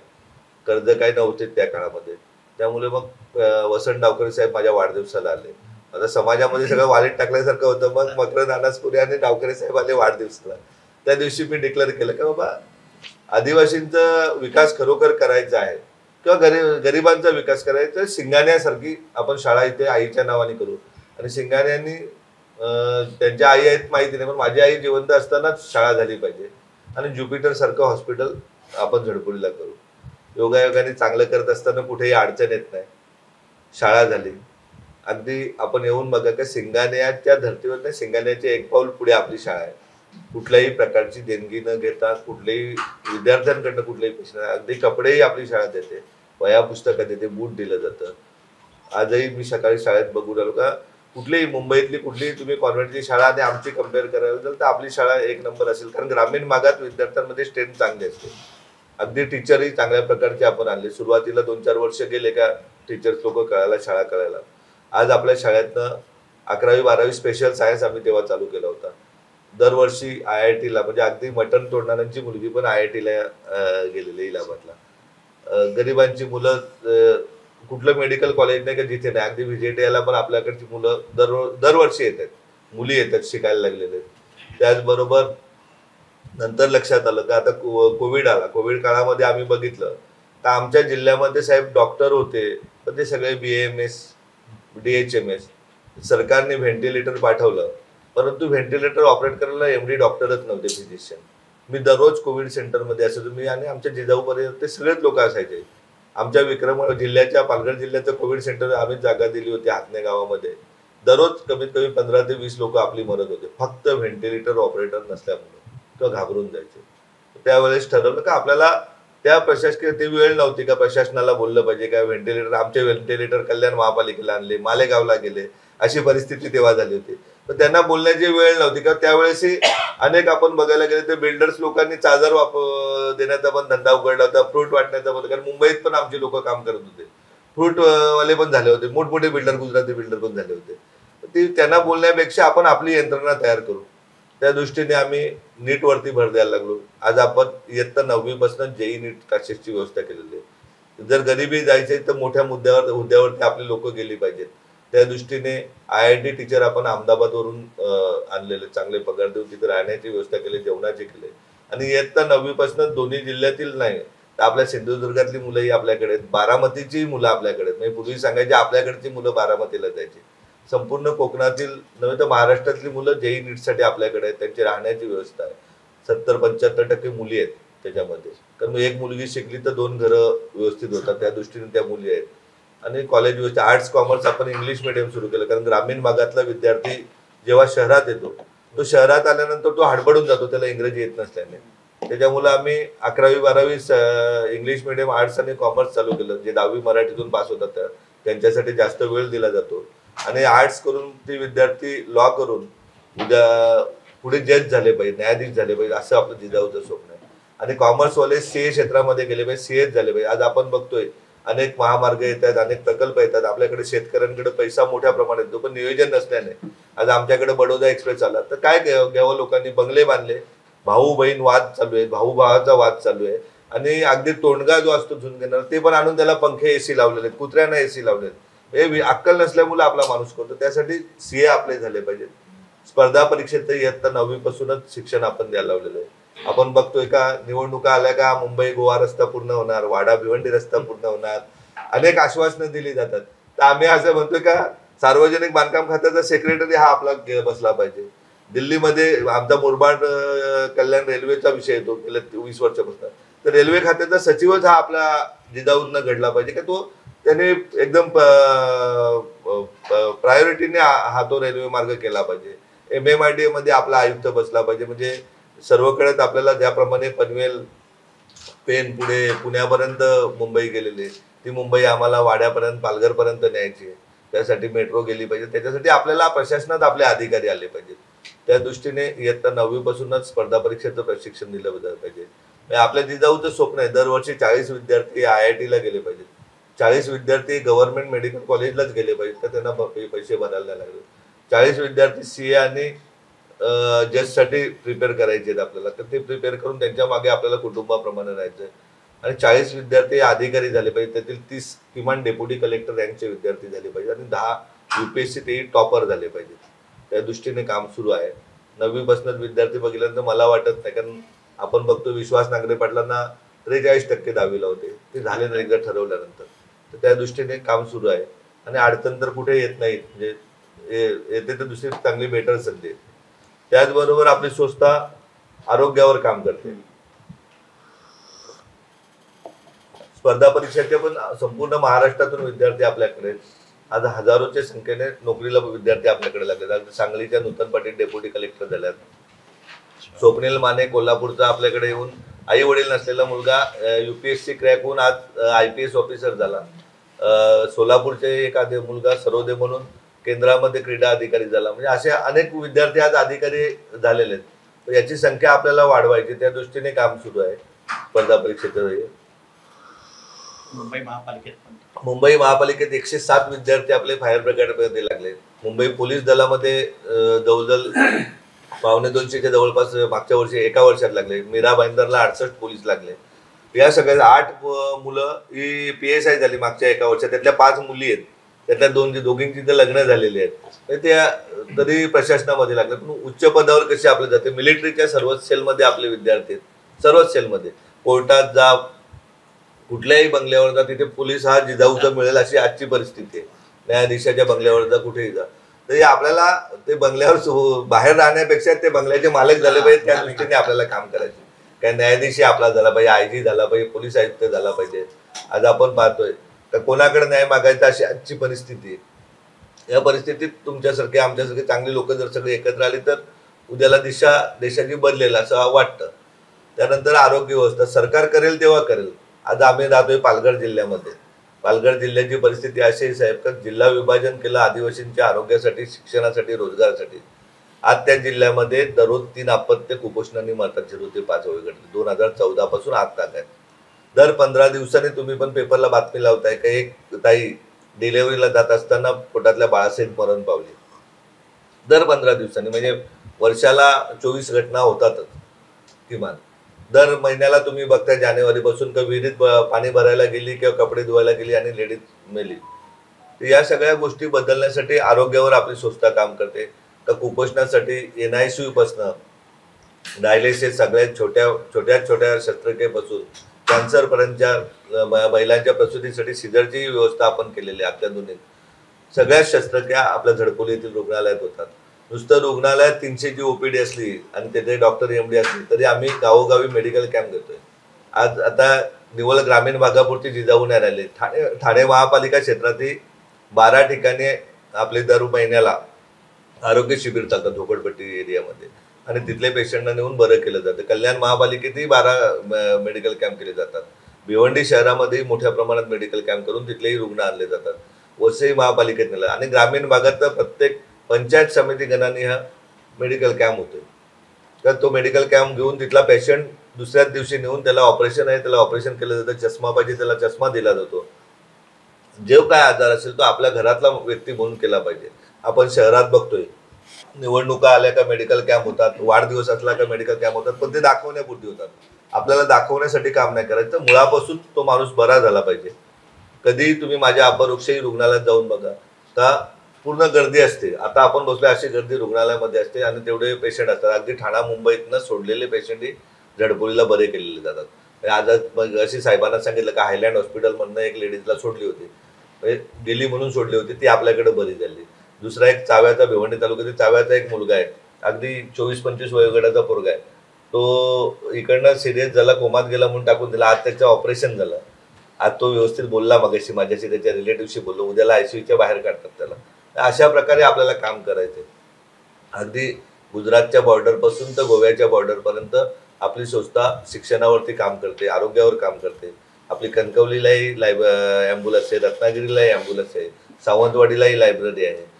कर्ज काही नव्हते त्या काळामध्ये. त्यामुळे मग वसंत डावकरे साहेब माझ्या वाढदिवसाला आले. आता समाजामध्ये सगळं वालीत टाकल्यासारखं होतं. मग मकरंद अनासपुरे आणि डावकरे साहेब आले वाढदिवसाला. त्या दिवशी मी डिक्लेअर केलं की बाबा आदिवासींचा विकास खरोखर करायचा आहे किंवा गरिबांचा विकास करायचा, शिंगाण्यासारखी आपण शाळा इथे आईच्या नावाने करू. आणि शिंगाण्यांनी त्यांच्या आई आहेत माहिती नाही, पण माझी आई जिवंत असतानाच शाळा झाली पाहिजे आणि ज्युपिटर सारखं हॉस्पिटल आपण झडपोलीला करू. योगायोगाने चांगलं करत असताना कुठेही अडचण येत नाही. शाळा झाली. अगदी आपण येऊन बघा का शिंगाण्याच्या धर्तीवर नाही, शिंगाण्याचे 1 पाऊल पुढे आपली शाळा आहे. कुठल्याही प्रकारची देणगी न घेता, कुठल्याही विद्यार्थ्यांकडनं कुठल्याही पैसे नाही, अगदी कपडेही आपली शाळा देते, वह्या पुस्तकं देते, बूट दिलं जातं. आजही मी सकाळी शाळेत बघून आलो का कुठलीही मुंबईतली कुठलीही तुम्ही कॉन्व्हेंटची शाळा आणि आमची कम्पेअर करायला जाल तर आपली शाळा 1 नंबर असेल. कारण ग्रामीण भागात विद्यार्थ्यांमध्ये स्ट्रेंथ चांगली असते. अगदी टीचरही चांगल्या प्रकारचे आपण आणले. सुरुवातीला 2-4 वर्ष गेले का टीचर्स लोक कळायला, शाळा कळायला. आज आपल्या शाळेतनं 11वी-12वी स्पेशल सायन्स आम्ही तेव्हा चालू केला होता. दरवर्षी IIT ला, म्हणजे अगदी मटण तोडणाऱ्यांची मुलगी पण IIT ला गेलेली इलाहाबादला. गरिबांची मुलं कुठलं मेडिकल कॉलेज नाही का जिथे नाही, अगदी व्हिजिटला पण आपल्याकडची मुलं दरवर्षी येतात, मुली येतात शिकायला लागलेले. त्याचबरोबर नंतर लक्षात आलं का आता कोविड आला, कोविड काळामध्ये आम्ही बघितलं तर आमच्या जिल्ह्यामध्ये साहेब डॉक्टर होते पण ते सगळे BAMS DHMS. सरकारने व्हेंटिलेटर पाठवलं परंतु व्हेंटिलेटर ऑपरेट करायला MD डॉक्टरच नव्हते, फिजिशियन. मी दररोज कोविड सेंटरमध्ये असायचो, मी आणि आमच्या जिजाऊपर्यंत ते सगळेच लोक असायचे. आमच्या विक्रम जिल्ह्याच्या पालघर जिल्ह्याचं कोविड सेंटर आम्ही जागा दिली होती हातणे गावामध्ये. दररोज कमीत कमी 15 ते 20 लोक आपली मरत होते फक्त व्हेंटिलेटर ऑपरेटर नसल्यामुळे किंवा घाबरून जायचे. त्यावेळेस ठरवलं का आपल्याला त्या प्रशासकीय ती वेळ नव्हती का प्रशासनाला बोललं पाहिजे का व्हेंटिलेटर, आमचे व्हेंटिलेटर कल्याण महापालिकेला आणले, मालेगावला गेले, अशी परिस्थिती तेव्हा झाली होती. तर त्यांना बोलण्याची वेळ नव्हती का त्यावेळेसही अनेक आपण बघायला गेले तर बिल्डर्स लोकांनी चादर देण्याचा पण धंदा उघडला होता, फ्रूट वाटण्याचा पण. कारण मुंबईत पण आमचे लोक काम करत होते, फ्रूट वाले पण झाले होते, मोठमोठे बिल्डर, गुजराती बिल्डर पण झाले होते. ती त्यांना बोलण्यापेक्षा आपण आपली यंत्रणा तयार करू, त्या दृष्टीने आम्ही नीट वरती भर द्यायला लागलो. आज आपण इयत्ता 9वी पासून JEE नीट क्लासेसची व्यवस्था केलेली आहे. जर गरिबी जायचे तर मोठ्या हुद्द्यावरती आपली लोक गेली पाहिजेत. त्या दृष्टीने IIT टीचर आपण अहमदाबादवरून आणलेले, चांगले पगार देऊन तिथे राहण्याची व्यवस्था केली, जेवणाची केली. आणि इयत्ता 9वी पासून दोन्ही जिल्ह्यातील नाही तर आपल्या सिंधुदुर्गातली मुलंही आपल्याकडे आहेत, बारामतीची मुलं आपल्याकडे आहेत. म्हणजे पूर्वी सांगायचे आपल्याकडची मुलं बारामतीला जायची. संपूर्ण कोकणातील नव्हे तर महाराष्ट्रातली मुलं JEE नीटसाठी आपल्याकडे आहेत, त्यांची राहण्याची व्यवस्था आहे. 70-75% मुली आहेत त्याच्यामध्ये. कारण एक मुलगी शिकली तर 2 घरं व्यवस्थित होतात, त्या दृष्टीने त्या मुली आहेत. आणि कॉलेज व्यवस्था आर्ट्स कॉमर्स आपण इंग्लिश मिडियम सुरू केलं, कारण ग्रामीण भागातला विद्यार्थी जेव्हा शहरात येतो तो शहरात आल्यानंतर तो हडबडून जातो त्याला इंग्रजी येत नसल्याने. त्याच्यामुळे आम्ही 11वी-12वी इंग्लिश मिडियम आर्ट्स आणि कॉमर्स चालू केलं. जे 10वी मराठीतून पास होतात त्यांच्यासाठी जास्त वेळ दिला जातो. आणि आर्ट्स करून ते विद्यार्थी लॉ करून उद्या पुढे जज झाले पाहिजे, न्यायाधीश झाले पाहिजे, असं आपलं जिजाऊचं स्वप्न आहे. आणि कॉमर्सवाले CA क्षेत्रामध्ये गेले पाहिजे, CS झाले पाहिजे. आज आपण बघतोय अनेक महामार्ग येतात, अनेक प्रकल्प येतात, आपल्याकडे शेतकऱ्यांकडे पैसा मोठ्या प्रमाणात येतो पण नियोजन नसल्याने आज आमच्याकडे बडोदा एक्सप्रेस आला तर काय घ्यावं, लोकांनी बंगले बांधले, भाऊ बहीण वाद चालू आहे, भाऊ भावाचा वाद चालू आहे. आणि अगदी तोंडगा जो असतो झुंजणार ते पण आणून त्याला पंखे AC लावलेले आहेत, कुत्र्यांना AC लावलेत. हे अक्कल नसल्यामुळे आपला माणूस करतो. त्यासाठी CA आपले झाले पाहिजेत. स्पर्धा परीक्षेत इयत्ता 9वी पासूनच शिक्षण आपण द्यायला लावलेलं आहे. आपण बघतोय का निवडणुका आल्या का मुंबई गोवा रस्ता पूर्ण होणार, वाडा भिवंडी रस्ता पूर्ण होणार, अनेक आश्वासनं दिली जातात. तर आम्ही असं म्हणतोय का सार्वजनिक बांधकाम खात्याचा सेक्रेटरी हा आपला बसला पाहिजे. दिल्लीमध्ये आमचा मुरबाड कल्याण रेल्वेचा विषय येतो गेल्या 20 वर्षापासून, तर रेल्वे खात्याचा सचिवच हा आपला जिजाऊंना घडला पाहिजे का तो त्याने एकदम प्रायोरिटीने हा तो रेल्वे मार्ग केला पाहिजे. MMRDA मध्ये आपला आयुक्त बसला पाहिजे. म्हणजे सर्वकडे आपल्याला ज्याप्रमाणे पनवेल पेन पुढे पुण्यापर्यंत मुंबई गेलेली, ती मुंबई आम्हाला वाड्यापर्यंत पालघरपर्यंत न्यायची आहे. त्यासाठी मेट्रो गेली पाहिजे. त्याच्यासाठी आपल्याला प्रशासनात आपले अधिकारी आले पाहिजेत. त्या दृष्टीने इयत्ता 9वी पासूनच स्पर्धा परीक्षेचं प्रशिक्षण दिलं पाहिजे. आपल्या जिजाऊचं स्वप्न आहे दरवर्षी 40 विद्यार्थी IIT ला गेले पाहिजेत, 40 विद्यार्थी गव्हर्नमेंट मेडिकल कॉलेजलाच गेले पाहिजेत तर त्यांना पैसे भरायला लागले. 40 विद्यार्थी CA आणि जजसाठी प्रिपेअर करायचे आहेत आपल्याला, तर ते प्रिपेअर करून त्यांच्या मागे आपल्याला कुटुंबाप्रमाणे राहायचं आहे. आणि 40 विद्यार्थी अधिकारी झाले पाहिजे, त्यातील 30 किमान डेप्युटी कलेक्टर रँकचे विद्यार्थी झाले पाहिजे आणि 10 UPSC ते टॉपर झाले पाहिजेत. त्या दृष्टीने काम सुरू आहे. 9वी पासूनच विद्यार्थी बघितल्यानंतर मला वाटत नाही, कारण आपण बघतो विश्वास नांगरे पाटलांना 43% 10वीला होते, ते झाले नाही एकदा ठरवल्यानंतर. तर त्या दृष्टीने काम सुरू आहे. आणि अडचण तर कुठे येत नाहीत, म्हणजे येते तर दुसरी चांगली बेटर संधी येते. त्याचबरोबर आपली संस्था आरोग्यावर काम करते. स्पर्धा परीक्षेचे पण संपूर्ण महाराष्ट्रातून विद्यार्थी आपल्याकडे आज हजारोच्या संख्येने नोकरीला विद्यार्थी आपल्याकडे लागले. सांगलीच्या नूतन पाटील डेप्युटी कलेक्टर झाल्यात, स्वप्नील माने कोल्हापूरचा आपल्याकडे येऊन आई वडील नसलेला मुलगा UPSC क्रॅक होऊन आज IPS ऑफिसर झाला. सोलापूरचे एक मुलगा सरोदे म्हणून केंद्रामध्ये क्रीडा अधिकारी झाला. म्हणजे असे अनेक विद्यार्थी आज अधिकारी झालेले आहेत. तर याची संख्या आपल्याला वाढवायची, त्या दृष्टीने काम सुरू आहे स्पर्धा परीक्षेचं. मुंबई महापालिकेत 107 विद्यार्थी आपले फायर ब्रिगेडमध्ये लागले. मुंबई पोलीस दलामध्ये जवळजवळ 250च्या जवळपास मागच्या वर्षी एका वर्षात लागले. मीरा भाईंदरला 68 पोलीस लागले. या सगळ्या 8 मुलं ही PSI झाली मागच्या एका वर्षात, त्यातल्या 5 मुली आहेत, त्यातल्या दोघींची तर लग्न झालेली आहेत. त्या तरी प्रशासनामध्ये लागले, पण उच्च पदावर कसे आपले जाते. मिलिटरीच्या सर्वच सेलमध्ये आपले विद्यार्थी आहेत, सर्वच सेलमध्ये. कोर्टात जा, कुठल्याही बंगल्यावर जा, तिथे पोलीस हा जिजाऊचा मिळेल अशी आजची परिस्थिती आहे. न्यायाधीशाच्या बंगल्यावर जा, कुठेही जा. तरी आपल्याला ते बंगल्यावर बाहेर राहण्यापेक्षा ते बंगल्याचे मालक झाले पाहिजे, त्या दृष्टीने आपल्याला काम करायचे. काय न्यायाधीशी आपला झाला पाहिजे, IG झाला पाहिजे, पोलीस आयुक्त झाला पाहिजे. आज आपण पाहतोय तर कोणाकडे न्याय मागायचा अशी आजची परिस्थिती आहे. या परिस्थितीत तुमच्यासारखे आमच्यासारखे चांगली लोक जर सगळे एकत्र आली तर उद्याला दिशा देशाची बदलेल असं वाटतं. त्यानंतर आरोग्य व्यवस्था सरकार करेल तेव्हा करेल. आज आम्ही राहतोय पालघर जिल्ह्यामध्ये. पालघर जिल्ह्याची परिस्थिती अशी आहे साहेब, का जिल्हा विभाजन केलं आदिवासींच्या आरोग्यासाठी, शिक्षणासाठी, रोजगारासाठी. आज त्या जिल्ह्यामध्ये दररोज 3 अपत्य कुपोषणाने मरतात. 0 ते 5 वयोगटातले 2014 पासून आज ताक आहे. दर 15 दिवसांनी तुम्ही पण पेपरला बातमी लावताय का एक ताई डिलेव्हरीला जात असताना पोटातल्या बाळासहित मरण पावली. दर 15 दिवसांनी म्हणजे वर्षाला 24 घटना होतातच किमान. दर महिन्याला तुम्ही बघताय जानेवारीपासून का विहिरीत पाणी भरायला गेली किंवा कपडे धुवायला गेली आणि लेडीज मेली. तर या सगळ्या गोष्टी बदलण्यासाठी आरोग्यावर आपली संस्था काम करते. तर कुपोषणासाठी NICU पासून डायलिसिस, सगळ्यात छोट्या शस्त्रक्रियेपासून कॅन्सर पर्यंतच्या महिलांच्या प्रसूतीसाठी सिझरची व्यवस्था आपण केलेली आहे. अत्याधुनिक सगळ्या शस्त्रक्रिया आपल्या झडपोली येथील रुग्णालयात होतात. नुसतं रुग्णालयात 300ची OPD असली आणि तिथे डॉक्टर MD असली तरी आम्ही गावोगावी मेडिकल कॅम्प घेतोय. आज आता निव्वळ ग्रामीण भागापुरती जिजाऊ नाही राहिले. ठाणे महापालिका क्षेत्रातील 12 ठिकाणी आपले दर महिन्याला आरोग्य शिबिर चालतात झोपडपट्टी एरियामध्ये आणि तिथले पेशंटना नेऊन बरं केलं जातं. कल्याण महापालिकेतही 12 मेडिकल कॅम्प केले जातात. भिवंडी शहरामध्येही मोठ्या प्रमाणात मेडिकल कॅम्प करून तिथलेही रुग्ण आणले जातात. वसई महापालिकेत नेलं आणि ग्रामीण भागात तर प्रत्येक पंचायत समिती गणाने हा मेडिकल कॅम्प होतोय. तर तो मेडिकल कॅम्प घेऊन तिथला पेशंट दुसऱ्याच दिवशी नेऊन त्याला ऑपरेशन आहे त्याला ऑपरेशन केलं जातं. चष्मा पाहिजे त्याला चष्मा दिला जातो. जो काय आजार असेल तो आपल्या घरातला व्यक्ती म्हणून केला पाहिजे. आपण शहरात बघतोय निवडणुका आल्या का मेडिकल कॅम्प होतात, वाढदिवस असला का मेडिकल कॅम्प होतात, पण ते दाखवण्यापुरती होतात. आपल्याला दाखवण्यासाठी काम नाही करायचं. तर मुळापासून तो माणूस बरा झाला पाहिजे. कधी तुम्ही माझ्या अपरोक्षही रुग्णालयात जाऊन बघा का पूर्ण गर्दी असते. आता आपण बसलोय अशी गर्दी रुग्णालयामध्ये असते आणि तेवढे पेशंट असतात. अगदी ठाणा मुंबईतनं सोडलेले पेशंटही झडपोलीला बरे केलेले जातात. आज अशी साहेबांना सांगितलं का हायलँड हॉस्पिटलमधनं एक लेडीजला सोडली होती, म्हणजे गेली म्हणून सोडली होती, ती आपल्याकडे बरी झाली. दुसरा एक चाव्याचा भिवंडी तालुक्यातील चाव्याचा एक मुलगा आहे, अगदी 24-25 वयोगटाचा पोरगा आहे. तो इकडनं सिरियस झाला, कोमात गेला म्हणून टाकून दिला. आज त्याचं ऑपरेशन झालं. आज तो व्यवस्थित बोलला मगाशी माझ्याशी, त्याच्या रिलेटिव्हशी बोललो. उद्याला ICUच्या बाहेर काढतात त्याला. अशा प्रकारे आपल्याला काम करायचे. अगदी गुजरातच्या बॉर्डरपासून तर गोव्याच्या बॉर्डरपर्यंत आपली संस्था शिक्षणावरती काम करते, आरोग्यावर काम करते. आपली कणकवलीलाही ॲम्ब्युलन्स आहे, रत्नागिरीलाही ॲम्ब्युलन्स आहे, सावंतवाडीलाही लायब्ररी आहे,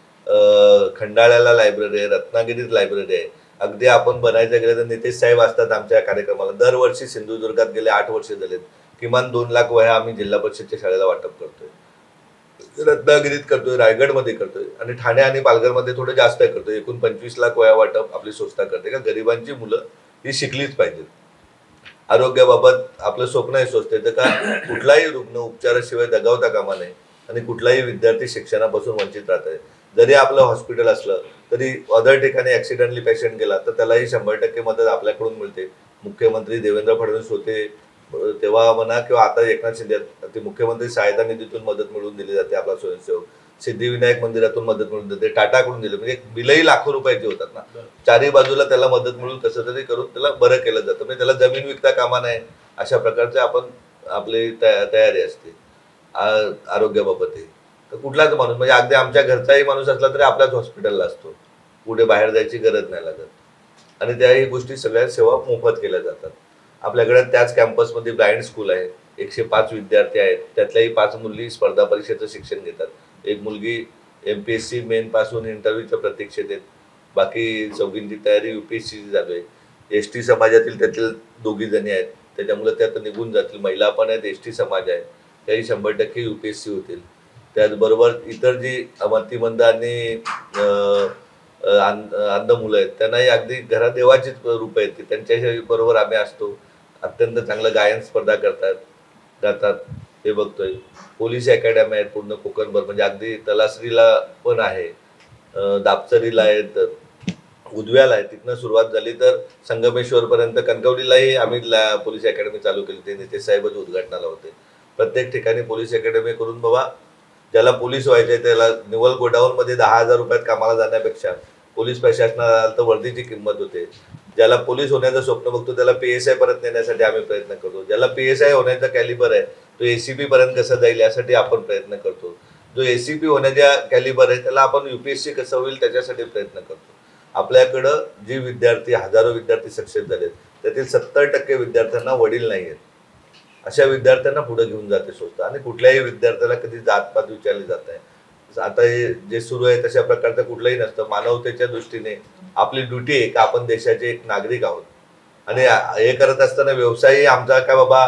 खंडाळ्याला लायब्ररी आहे, रत्नागिरीत लायब्ररी आहे. अगदी आपण बनायचं गेलं तर नितेश साहेब असतात आमच्या कार्यक्रमाला. दरवर्षी सिंधुदुर्गात गेले 8 वर्ष झालेत. किमान 2 लाख वह्या आम्ही जिल्हा परिषदच्या शाळेला वाटप करतोय. रत्नागिरीत करतोय, रायगडमध्ये करतोय आणि ठाणे आणि पालघरमध्ये थोडं जास्त करतोय. एकूण 25 लाख वह्या वाटप आपली संस्था करते. का गरिबांची मुलं ही शिकलीच पाहिजेत. आरोग्याबाबत आपलं स्वप्न आहे संस्थेचं का कुठलाही रुग्ण उपचाराशिवाय दगावता कामा नये आणि कुठलाही विद्यार्थी शिक्षणापासून वंचित राहत आहे. जरी आपलं हॉस्पिटल असलं तरी अदर ठिकाणी ऍक्सिडेंटली पेशंट गेला तर त्यालाही 100% मदत आपल्याकडून मिळते. मुख्यमंत्री देवेंद्र फडणवीस होते तेव्हा म्हणा किंवा आता एकनाथ शिंदे, ते मुख्यमंत्री सहायता निधीतून मदत मिळवून दिली जाते. आपला स्वयंसेवक सिद्धिविनायक मंदिरातून मदत मिळून देते, टाटाकडून दिले, म्हणजे बिलही लाखो रुपयाची होतात ना. चारही बाजूला त्याला मदत मिळून कसं तरी करून त्याला बरं केलं जातं. म्हणजे त्याला जमीन विकता कामा नये अशा प्रकारचे आपण आपली तयारी असते आरोग्याबाबतही. तर कुठलाच माणूस म्हणजे अगदी आमच्या घरचाही माणूस असला तरी आपल्याच हॉस्पिटलला असतो, कुठे बाहेर जायची गरज नाही लागत. आणि त्याही गोष्टी सगळ्या सेवा मोफत केल्या जातात. आपल्याकडे त्याच कॅम्पसमध्ये ब्लाइंड स्कूल आहे, 105 विद्यार्थी आहेत. त्यातल्याही 5 मुली स्पर्धा परीक्षेचं शिक्षण घेतात. एक मुलगी MPSC मेन पासून इंटरव्ह्यूच्या प्रतीक्षेत आहेत. बाकी चौघींची तयारी UPSCची चालू आहे. ST समाजातील त्यातील 2 जणी आहेत, त्याच्यामुळे त्या निघून जातील. महिला पण आहेत, ST समाज आहे, त्याही 100% UPSC होतील. त्याचबरोबर इतर जी मतिमंद आणि अंध मुलं आहेत त्यांनाही अगदी घरात देवाचीच रूप आहेत, त्यांच्या बरोबर आम्ही असतो. अत्यंत चांगलं गायन स्पर्धा जातात हे बघतोय. पोलीस अकॅडमी आहेत पूर्ण कोकणभर, म्हणजे अगदी तलासरीला पण आहे, दापचरीला आहेत, उदव्याला आहे, तिथनं सुरुवात झाली तर संगमेश्वरपर्यंत कणकवलीलाही आम्ही पोलीस अकॅडमी चालू केली. ते नितेश साहेबच उद्घाटनाला होते. प्रत्येक ठिकाणी पोलीस अकॅडमी करून बाबा ज्याला पोलीस व्हायचे त्याला निवल गोडाऊनमध्ये 10,000 रुपयात कामाला जाण्यापेक्षा पोलीस प्रशासनाला तर वर्दीची किंमत होते. ज्याला पोलीस होण्याचं स्वप्न बघतो त्याला PSI परत नेण्यासाठी आम्ही प्रयत्न करतो. ज्याला PSI होण्याचा कॅलिबर आहे तो ACP पर्यंत कसं जाईल यासाठी आपण प्रयत्न करतो. जो ACP होण्याच्या कॅलिबर आहे त्याला आपण UPSC कसं होईल त्याच्यासाठी प्रयत्न करतो. आपल्याकडं जे विद्यार्थी हजारो विद्यार्थी सक्सेस झालेत त्यातील 70% विद्यार्थ्यांना वडील नाही आहेत. अशा विद्यार्थ्यांना पुढे घेऊन जाते संस्था आणि कुठल्याही विद्यार्थ्याला कधी जातपात विचारली जात आहे. आता हे जे सुरू आहे तशा प्रकारचं कुठलंही नसतं. मानवतेच्या दृष्टीने आपली ड्युटी आहे का आपण देशाचे एक नागरिक आहोत आणि हे करत असताना व्यवसायही आमचा काय बाबा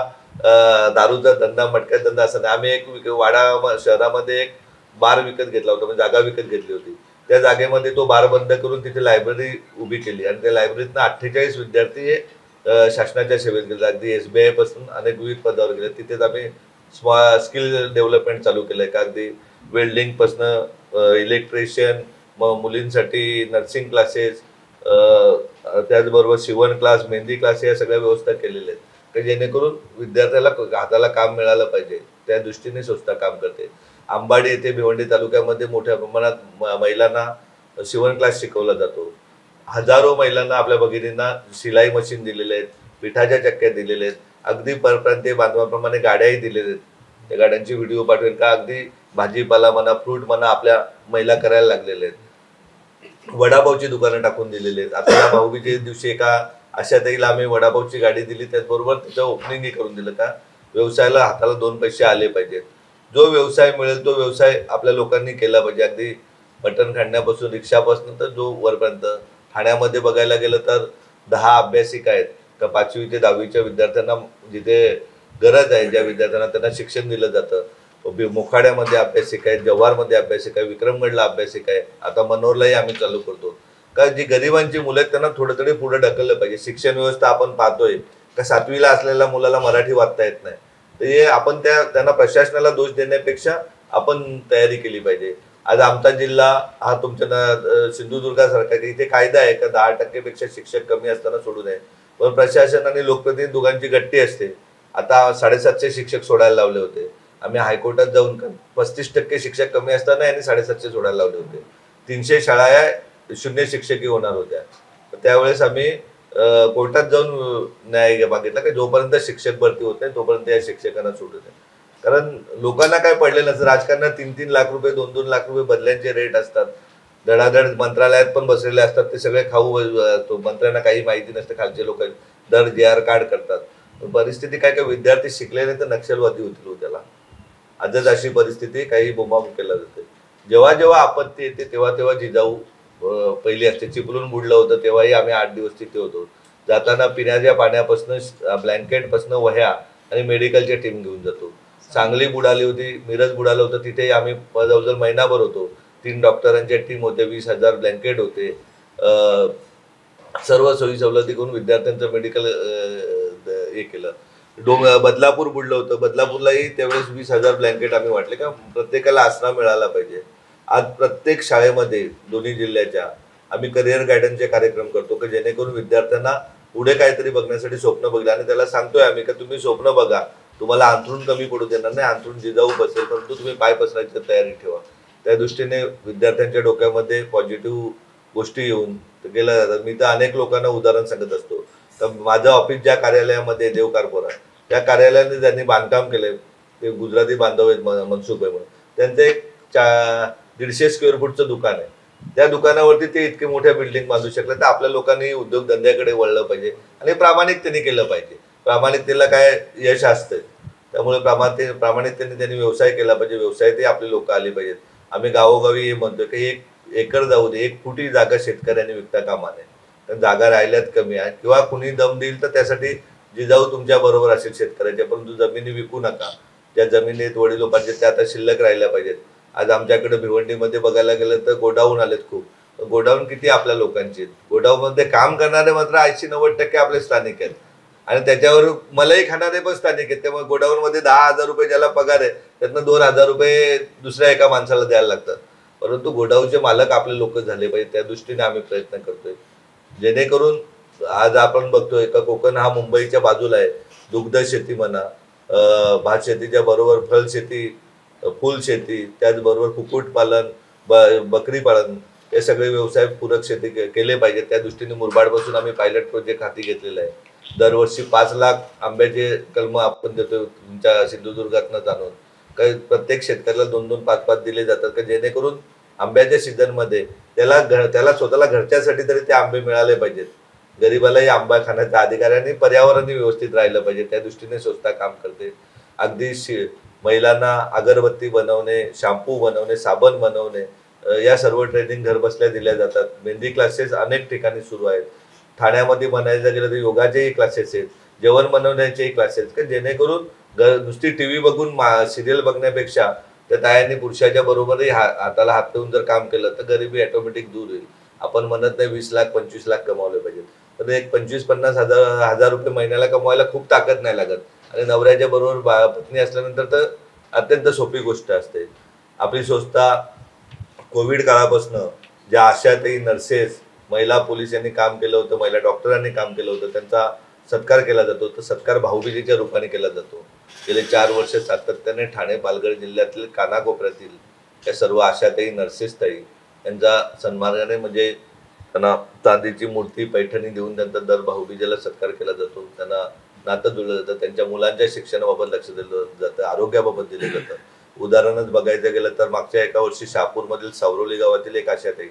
दारूचा धंदा मटक्यात धंदा असं नाही. आम्ही एक वाडा शहरामध्ये एक बार विकत घेतला होता, म्हणजे जागा विकत घेतली होती. त्या जागेमध्ये तो बार बंद करून तिथे लायब्ररी उभी केली आणि त्या लायब्ररीतनं 48 विद्यार्थी हे शासनाच्या सेवेत गेले. अगदी SBI पासून अनेक विविध पदावर गेले. तिथेच आम्ही स्किल डेव्हलपमेंट चालू केलंय का अगदी वेल्डिंग पासून इलेक्ट्रिशियन, मग मुलींसाठी नर्सिंग क्लासेस, त्याचबरोबर शिवण क्लास, मेहंदी क्लास या सगळ्या व्यवस्था केलेल्या आहेत की जेणेकरून विद्यार्थ्याला हाताला काम मिळालं पाहिजे. त्या दृष्टीने संस्था काम करते. अंबाडी येथे भिवंडी तालुक्यामध्ये मोठ्या प्रमाणात महिलांना शिवण क्लास शिकवला जातो. हजारो महिलांना आपल्या भगिनींना शिलाई मशीन दिलेले आहेत, पिठाच्या चक्क्या दिलेल्या आहेत, अगदी परप्रांतीय बांधवाप्रमाणे गाड्याही दिलेल्या आहेत. त्या गाड्यांची व्हिडिओ पाठवेल का अगदी भाजीपाला म्हणा, फ्रूट म्हणा आपल्या महिला करायला लागलेल्या आहेत. वडापावची दुकानं टाकून दिलेली आहेत. आता या भाऊबीजेच्या दिवशी एका अशा ताईला आम्ही वडापावची गाडी दिली, त्याचबरोबर तिचं ओपनिंगही करून दिलं का व्यवसायाला हाताला 2 पैसे आले पाहिजेत. जो व्यवसाय मिळेल तो व्यवसाय आपल्या लोकांनी केला पाहिजे. अगदी मटण खाण्यापासून रिक्षापासून तर जो वरपर्यंत. ठाण्यामध्ये बघायला गेलं तर 10 अभ्यासिका आहेत का 5वी ते 10वीच्या विद्यार्थ्यांना जिथे गरज आहे ज्या विद्यार्थ्यांना त्यांना शिक्षण दिलं जातं. मोखाड्यामध्ये अभ्यासिका आहेत, जव्हारमध्ये अभ्यासिका आहे, विक्रमगडला अभ्यासिका आहे. आता मनोरलाही आम्ही चालू करतो का जी गरिबांची मुलं आहेत त्यांना थोडं तरी पुढे ढकललं पाहिजे. शिक्षण व्यवस्था आपण पाहतोय का 7वीला असलेल्या मुलाला मराठी वाचता येत नाही. तर हे आपण त्यांना प्रशासनाला दोष देण्यापेक्षा आपण तयारी केली पाहिजे. आज आमचा जिल्हा हा तुमच्या सिंधुदुर्गासारखा की इथे कायदा आहे का 10% पेक्षा शिक्षक कमी असताना सोडू नये, पण प्रशासन आणि लोकप्रतिनिधी दोघांची गट्टी असते. आता 750 शिक्षक सोडायला लावले होते. आम्ही हायकोर्टात जाऊन 35% शिक्षक कमी असताना यांनी 750 सोडायला लावले होते. 300 शाळा 0 शिक्षकी होणार होत्या. त्यावेळेस आम्ही कोर्टात जाऊन न्याय मागितला की जोपर्यंत शिक्षक भरती होत नाही तोपर्यंत या शिक्षकांना सोडू नये. कारण लोकांना काय पडलेलं नसतं. राजकारणात 3-3 लाख रुपये 2-2 लाख रुपये बदल्यांचे रेट असतात. धडाधड मंत्रालयात पण बसलेले असतात. ते सगळे खाऊ असतो. मंत्र्यांना काही माहिती नसते. खालचे लोक दर JR कार्ड करतात. परिस्थिती काय काय विद्यार्थी शिकले नाही तर नक्षलवादी होतील त्याला. आजच अशी परिस्थिती काही बोंबाबोंब केला जाते. जेव्हा जेव्हा आपत्ती येते तेव्हा तेव्हा जिजाऊ पहिली असते. चिपळूण बुडलं होतं तेव्हाही आम्ही 8 दिवस तिथे होतो. जाताना पिण्याच्या पाण्यापासून ब्लँकेटपासून वह्या आणि मेडिकलच्या टीम घेऊन जातो. सांगली बुडाली होती, मिरज बुडालं होतं, तिथे आम्ही जवळजवळ महिनाभर होतो. 3 डॉक्टरांच्या टीम होते, 20,000 ब्लँकेट होते. सर्व सोयी सवलती करून विद्यार्थ्यांचं मेडिकल हे केलं. बदलापूर बुडलं होतं, बदलापूरलाही त्यावेळेस 20,000 ब्लँकेट आम्ही वाटले का प्रत्येकाला आसरा मिळाला पाहिजे. आज प्रत्येक शाळेमध्ये दोन्ही जिल्ह्याच्या आम्ही करिअर गायडन्सचे कार्यक्रम करतो की जेणेकरून विद्यार्थ्यांना पुढे काहीतरी बघण्यासाठी स्वप्न बघलं आणि त्याला सांगतोय आम्ही का तुम्ही स्वप्न बघा, तुम्हाला अंथरूण कमी पडू देणार नाही, अंथरूण जिजाऊ बसेल, परंतु तुम्ही पाय पसरायची तयारी ठेवा. त्या दृष्टीने विद्यार्थ्यांच्या डोक्यामध्ये पॉझिटिव्ह गोष्टी येऊन गेल्या जातात. मी तर अनेक लोकांना उदाहरण सांगत असतो. तर माझं ऑफिस ज्या कार्यालयामध्ये देवकारपोरा त्या कार्यालयाने ज्यांनी बांधकाम केलंय ते गुजराती बांधव आहेत मनसुखभाई म्हणून, त्यांचं एक 150 स्क्वेअर फूटचं दुकान आहे. त्या दुकानावरती ते इतके मोठ्या बिल्डिंग बांधू शकले. तर आपल्या लोकांनी उद्योगधंद्याकडे वळलं पाहिजे आणि प्रामाणिकतेने केलं पाहिजे. प्रामाणिकतेला काय यश असतं, त्यामुळे प्रामाणिकतेने त्यांनी व्यवसाय केला पाहिजे. व्यवसायातही आपले लोक आले पाहिजेत. आम्ही गावोगावी हे म्हणतोय की 1 एकर जाऊ दे, 1 फुटी जागा शेतकऱ्यांनी विकता कामा नये. तर जागा राहिल्यात कमी आहे किंवा कुणी दम देईल तर त्यासाठी जिजाऊ तुमच्या बरोबर असेल शेतकऱ्याच्या, परंतु जमिनी विकू नका. ज्या जमिनीत वडिलोपार्जित त्या आता शिल्लक राहिल्या पाहिजेत. आज आमच्याकडे भिवंडीमध्ये बघायला गेलं तर गोडाऊन आलेत खूप. गोडाऊन किती आपल्या लोकांची आहेत. गोडाऊनमध्ये काम करणारे मात्र 80-90% आपले स्थानिक आहेत. आणि त्याच्यावर मलाही खाणारे पण स्थानिक आहेत. त्यामुळे गोडाऊनमध्ये 10,000 रुपये ज्याला पगार आहे त्यातनं 2,000 रुपये दुसऱ्या एका माणसाला द्यायला लागतात. परंतु गोडाऊनचे मालक आपले लोक झाले पाहिजे, त्या दृष्टीने आम्ही प्रयत्न करतोय. जेणेकरून आज आपण बघतोय का कोकण हा मुंबईच्या बाजूला आहे. दुग्ध शेती म्हणा, भात शेतीच्या बरोबर फळ शेती, फुल शेती, त्याचबरोबर कुक्कुटपालन, बकरी पालन, हे सगळे व्यवसाय पूरक शेती केले पाहिजे. त्या दृष्टीने मुरबाडपासून आम्ही पायलट प्रोजेक्ट हाती घेतलेला आहे. दरवर्षी 5 लाख आंब्याचे कलम आपण देतो तुमच्या सिंधुदुर्गातनं आणून. काही प्रत्येक शेतकऱ्याला 2-2, 5-5 दिले जातात का जेणेकरून आंब्याच्या सीझनमध्ये त्याला स्वतःला घरच्यासाठी तरी ते आंबे मिळाले पाहिजेत. गरिबालाही आंबा खाण्याचा अधिकार आहे आणि पर्यावरणही व्यवस्थित राहिलं पाहिजे, त्या दृष्टीने संस्था काम करते. अगदी महिलांना अगरबत्ती बनवणे, शॅम्पू बनवणे, साबण बनवणे, या सर्व ट्रेनिंग घर बसल्या दिल्या जातात. मेहंदी क्लासेस अनेक ठिकाणी सुरू आहेत. ठाण्यामध्ये म्हणायचं गेलं तर योगाचेही क्लासेस आहेत, जेवण बनवण्याचेही क्लासेस, का जेणेकरून नुसती टीव्ही बघून सिरियल बघण्यापेक्षा त्या तायांनी पुरुषाच्या बरोबरही हाताला हात ठेवून जर काम केलं तर गरिबी ऑटोमॅटिक दूर होईल. आपण म्हणत नाही 20 लाख 25 लाख कमावले पाहिजेत, तर एक 25-50 हजार रुपये महिन्याला कमवायला खूप ताकद नाही लागत. आणि नवऱ्याच्या बरोबर पत्नी असल्यानंतर तर अत्यंत सोपी गोष्ट असते. आपली संस्था कोविड काळापासून ज्या आशाताई, नर्सेस, महिला पोलीस यांनी काम केलं होतं, महिला डॉक्टरांनी काम केलं होतं, त्यांचा सत्कार केला जातो. तर सत्कार भाऊबीजेच्या रूपाने केला जातो. गेले 4 वर्ष सातत्याने ठाणे, पालघर जिल्ह्यातील कानाकोपऱ्यातील त्या सर्व आशाताई, नर्सेस ताई यांचा सन्मानाने म्हणजे त्यांना चांदीची मूर्ती, पैठणी देऊन त्यांचा दर भाऊबीजेला सत्कार केला जातो. त्यांना नातं जुळलं जातं. त्यांच्या मुलांच्या शिक्षणाबाबत लक्ष दिलं जातं, आरोग्याबाबत दिलं जातं. उदाहरणच बघायचं गेलं तर मागच्या एका वर्षी शहापूरमधील सावरोली गावातील एक आशाताई,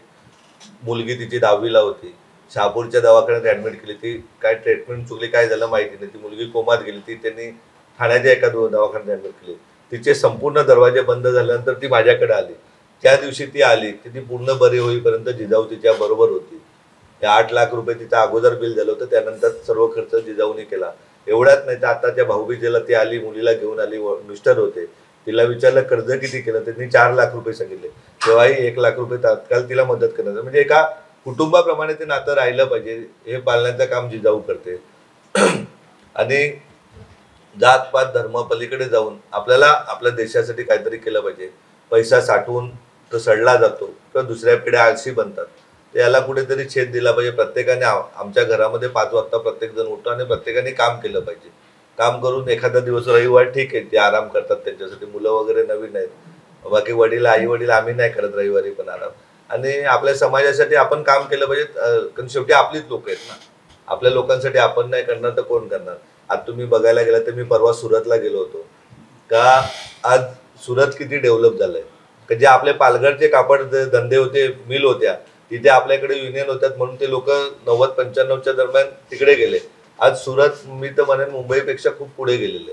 मुलगी तिची 10वीला होती, शहापूरच्या दवाखान्यात ऍडमिट केली. ती काय ट्रीटमेंट चुकली, काय झालं माहिती नाही, ती मुलगी कोमात गेली. ती त्यांनी ठाण्याच्या एका दवाखान्यात ऍडमिट केली. तिचे संपूर्ण दरवाजे बंद झाल्यानंतर ती माझ्याकडे आली. त्या दिवशी ती आली की ती पूर्ण बरी होईपर्यंत जिजाऊ तिच्या बरोबर होती. त्या 8 लाख रुपये तिचं अगोदर बिल झालं होतं, त्यानंतर सर्व खर्च जिजाऊने केला. एवढ्याच नाही तर आताच्या भाऊबीजेला ती आली, मुलीला घेऊन आली, मिस्टर होते. तिला विचारलं कर्ज किती केलं, त्यांनी 4 लाख रुपये सांगितले. तेव्हाही 1 लाख रुपये तात्काळ तिला मदत करण्याचं, म्हणजे एका कुटुंबाप्रमाणे ते नातं राहिलं पाहिजे, हे पालण्याचं काम जिजाऊ करते. आणि जात-पात, धर्म पलीकडे जाऊन आपल्याला आपल्या देशासाठी काहीतरी केलं पाहिजे. पैसा साठवून तो सडला जातो किंवा दुसऱ्या पिढ्या आळशी बनतात, तर याला कुठेतरी छेद दिला पाहिजे. प्रत्येकाने आमच्या घरामध्ये 5 वाजता प्रत्येक जण उठतो आणि प्रत्येकाने काम केलं पाहिजे. काम करून एखादा दिवस, रविवार ठीक आहे, ते आराम करतात, त्यांच्यासाठी मुलं वगैरे नवीन आहेत, बाकी वडील, आई वडील आम्ही नाही करत रविवारी पण आराम. आणि आपल्या समाजासाठी आपण काम केलं पाहिजे, कारण शेवटी आपलीच लोक आहेत ना. आपल्या लोकांसाठी आपण नाही करणार तर कोण करणार. आज तुम्ही बघायला गेला तर मी परवा सुरतला गेलो होतो का, आज सुरत किती डेव्हलप झालंय. का जे आपले पालघरचे कापड धंदे होते, मिल होत्या, तिथे आपल्याकडे युनियन होत्यात म्हणून ते लोक 90-95च्या दरम्यान तिकडे गेले. आज सुरत मी तर म्हणेन मुंबईपेक्षा खूप पुढे गेलेले.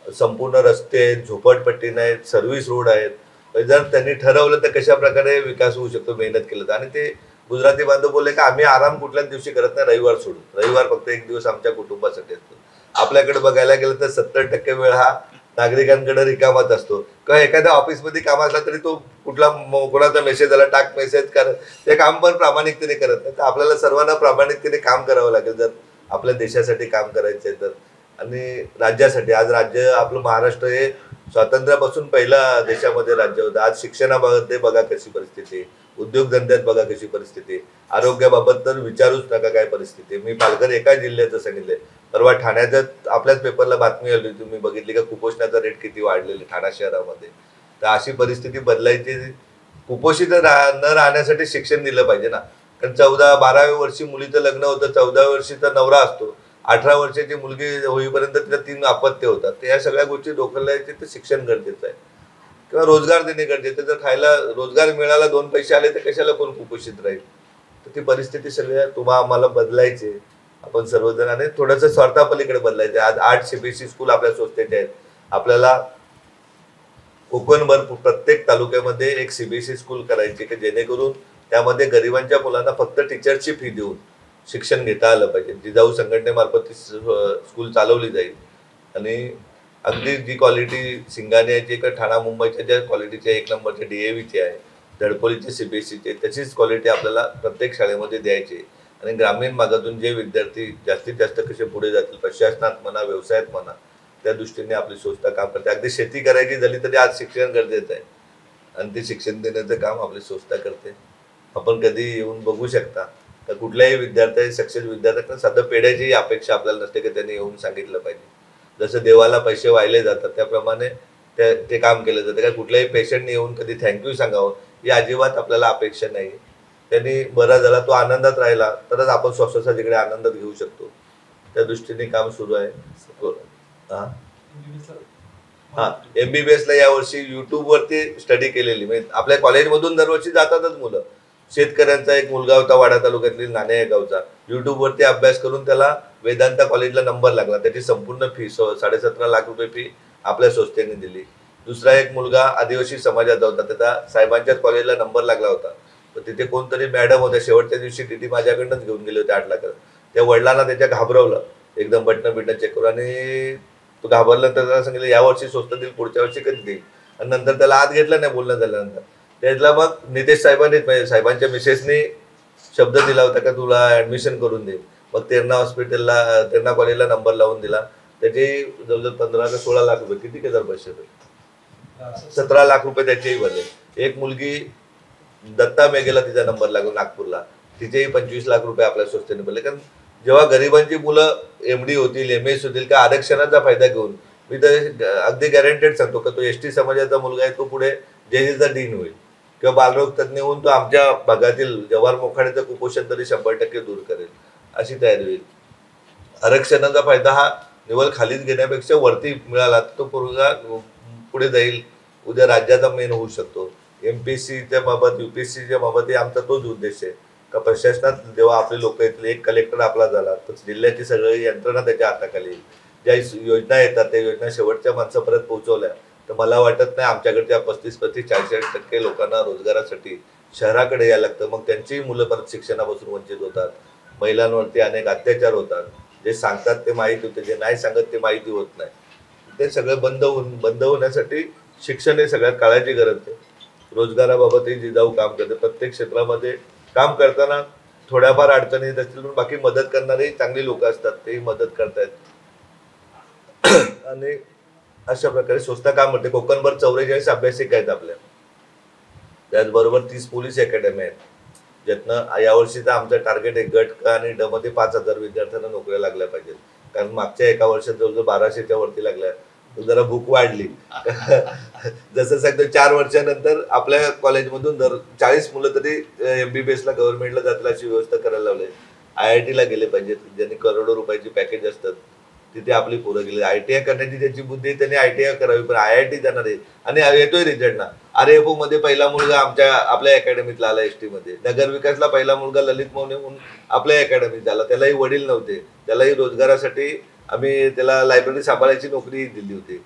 संपूर्ण रस्ते आहेत, झोपडपट्टी नाहीत, सर्व्हिस रोड आहेत. जर त्यांनी ठरवलं तर कशा प्रकारे विकास होऊ शकतो मेहनत केलं तर. आणि ते गुजराती बांधव बोलले का आम्ही आराम कुठल्याच दिवशी करत नाही, रविवार सोडून. रविवार फक्त एक दिवस आमच्या कुटुंबासाठी असतो. आपल्याकडे बघायला गेलं तर 70% वेळ हा नागरिकांकडे रिकामाच असतो. किंवा एखाद्या ऑफिसमध्ये काम असला तरी तो कुठला कोणाचा मेसेज आला, टाक मेसेज कर, ते काम पण प्रामाणिकतेने करत नाही. तर आपल्याला सर्वांना प्रामाणिकतेने काम करावं लागेल जर आपल्या देशासाठी काम करायचंय तर. आणि राज्यासाठी, आज राज्य आपलं महाराष्ट्र हे स्वातंत्र्यापासून पहिला देशामध्ये राज्य होतं. आज शिक्षणाबाबत बघा कशी परिस्थिती, उद्योगधंद्यात बघा कशी परिस्थिती, आरोग्याबाबत तर विचारूच नका काय परिस्थिती. मी पालघर एका जिल्ह्याचं सांगितलंय. परवा ठाण्याच्यात आपल्याच पेपरला बातमी आली, तुम्ही बघितली का, कुपोषणाचा रेट किती वाढलेला ठाणा शहरामध्ये. तर अशी परिस्थिती बदलायची, कुपोषित न राहण्यासाठी शिक्षण दिलं पाहिजे ना. कारण 14-12व्या वर्षी मुलीचं लग्न होतं, 14व्या वर्षीचा नवरा असतो, 18 वर्षाची मुलगी होईपर्यंत तिला 3 अपत्य होतात. तर या सगळ्या गोष्टी डोक्याला तर शिक्षण गरजेचं आहे. किंवा रोजगार देणे गरजेचं. जर खायला रोजगार मिळाला, 2 पैसे आले तर कशाला कोण कुपोषित राहील. तर ती परिस्थिती सगळ्या आम्हाला बदलायची, आपण सर्वजण, आणि थोडंसं स्वार्थापलीकडे बदलायचं. आज 8 सीबीएसई स्कूल आपल्या संस्थेचे आहेत. आपल्याला कोकणभर प्रत्येक तालुक्यामध्ये एक सीबीएसई स्कूल करायची की जेणेकरून त्यामध्ये गरिबांच्या मुलांना फक्त टीचरची फी देऊन शिक्षण घेता आलं पाहिजे. जिजाऊ संघटनेमार्फत ती स्कूल चालवली जाईल. आणि अगदी जी क्वालिटी सिंगाण्याची किंवा ठाणा मुंबईच्या ज्या क्वालिटीच्या 1 नंबरच्या DAVची आहे, धडकोलीचे सीबीएसईचे, त्याचीच क्वालिटी आपल्याला प्रत्येक शाळेमध्ये द्यायची. आणि ग्रामीण भागातून जे विद्यार्थी जास्तीत जास्त कसे पुढे जातील, प्रशासनात म्हणा, व्यवसायात म्हणा, त्या दृष्टीने आपली संस्था काम करते. अगदी शेती करायची झाली तरी आज शिक्षण गरजेचं आहे आणि ते शिक्षण देण्याचं काम आपली संस्था करते. आपण कधी येऊन बघू शकता तर कुठल्याही विद्यार्थी, सक्सेस विद्यार्थ्यांना साधं पेढ्याची अपेक्षा आपल्याला नसते की त्यांनी येऊन सांगितलं पाहिजे. जसं देवाला पैसे वाहिले जातात त्याप्रमाणे ते काम केलं जातं. का कुठल्याही पेशंटने येऊन कधी थँक्यू सांगावं ही अजिबात आपल्याला अपेक्षा नाही. त्यांनी बरा झाला, तो आनंदात राहिला तरच आपण स्वतःचा जिकडे आनंदात घेऊ शकतो. त्या दृष्टीने काम सुरू आहे. हा, MBBS ला यावर्षी युट्यूबवरती स्टडी केलेली, म्हणजे आपल्या कॉलेजमधून दरवर्षी जातातच मुलं. शेतकऱ्यांचा एक मुलगा होता वाडा तालुक्यातील नाणे या गावचा, युट्यूबवरती अभ्यास करून त्याला वेदांता कॉलेजला नंबर लागला. त्याची संपूर्ण फी 17.5 लाख रुपये फी आपल्या संस्थेने दिली. दुसरा एक मुलगा आदिवासी समाजाचा होता, त्याचा साहेबांच्याच कॉलेजला नंबर लागला होता. तर तिथे कोणतरी मॅडम होत्या, शेवटच्या दिवशी टीटी माझ्याकडनंच घेऊन गेले होते 8 लाख. त्या वडिलांना त्याच्या घाबरवलं एकदम, बटणं चेक करून, आणि तो घाबरला. तर त्याला सांगितलं यावर्षी स्वस्त देईल, पुढच्या वर्षी कधी देईल. आणि नंतर त्याला आत घेतलं नाही बोलणं झाल्यानंतर. त्यातला मग नितेश साहेबांनी, म्हणजे साहेबांच्या मिसेसनी शब्द दिला होता का तुला ऍडमिशन करून देईल. मग तेरणा कॉलेजला नंबर लावून दिला. त्याचे जवळजवळ 15 ते 16 लाख रुपये, किती हजार पैसे, 17 लाख रुपये त्याचेही भरले. एक मुलगी दत्ता मेघेला तिचा नंबर लागला नागपूरला, तिचेही 25 लाख रुपये आपल्या संस्थेने भरले. कारण जेव्हा गरिबांची मुलं MD होतील, MS होतील, का आरक्षणाचा फायदा घेऊन, मी तर अगदी गॅरंटेड सांगतो का तो ST समाजाचा मुलगा आहे, तो पुढे JJचा डीन होईल किंवा बालरोग तज्ञ होऊन तो आमच्या भागातील जवाहर मोखाड्याचं कुपोषण तरी 100% दूर करेल, अशी तयारी होईल. आरक्षणाचा फायदा हा निवळ खालीच घेण्यापेक्षा वरती मिळाला तो पुढे जाईल, उद्या राज्याचा मेन होऊ शकतो. MPSCच्या बाबत, UPSCच्या बाबत आमचा तोच उद्देश आहे का प्रशासनात जेव्हा आपले लोक येतील, एक कलेक्टर आपला झाला तर जिल्ह्याची सगळी यंत्रणा त्याच्या हाताखाली येईल. ज्या योजना येतात त्या योजना शेवटच्या माणसापर्यंत पोहोचवल्या तर मला वाटत नाही आमच्याकडच्या 35-40% लोकांना रोजगारासाठी शहराकडे यायला लागतं. मग त्यांचीही मुलं परत शिक्षणापासून वंचित होतात. महिलांवरती अनेक अत्याचार होतात. जे सांगतात ते माहिती होते, जे नाही सांगत ते माहिती होत नाही. ते सगळं बंद होण्यासाठी शिक्षण हे सगळ्यात काळाची गरज आहे. रोजगाराबाबतही जिजाऊ काम करते. प्रत्येक क्षेत्रामध्ये काम करताना थोड्याफार अडचणी येत असतील पण बाकी मदत करणारे चांगली लोक असतात, तेही मदत करतायत. आणि अशा प्रकारे संस्था काम करते. कोकणभर 44 अभ्यासिक आहेत आपल्या, त्याचबरोबर 30 पोलीस अकॅडमी आहेत, ज्यातनं यावर्षीचा आमचं टार्गेट आहे गट आणि ड मध्ये 5,000 विद्यार्थ्यांना नोकऱ्या लागल्या पाहिजेत. कारण मागच्या एका वर्षात जवळजवळ 1200च्या वरती लागल्या. जरा भूक वाढली. जसं सांगतो 4 वर्षानंतर आपल्या कॉलेजमधून 40 मुलं तरी MBBS ला गव्हर्नमेंटला जातील अशी व्यवस्था करायला लावली. IIT ला गेले पाहिजेत, ज्यांनी करोडो रुपयाची पॅकेज असतात तिथे आपली पोरं गेली. ITI करण्याची ज्याची बुद्धी त्यांनी ITI करावी, पण IIT जाणार आहे. आणि येतोय रिझल्ट ना. RFO मध्ये पहिला मुलगा आपल्या अकॅडमीतला आला, ST मध्ये. नगर विकासला पहिला मुलगा ललित मौने म्हणून आपल्या अकॅडमीत आला. त्यालाही वडील नव्हते, त्यालाही रोजगारासाठी आम्ही त्याला लायब्ररी सांभाळायची नोकरी दिली होती.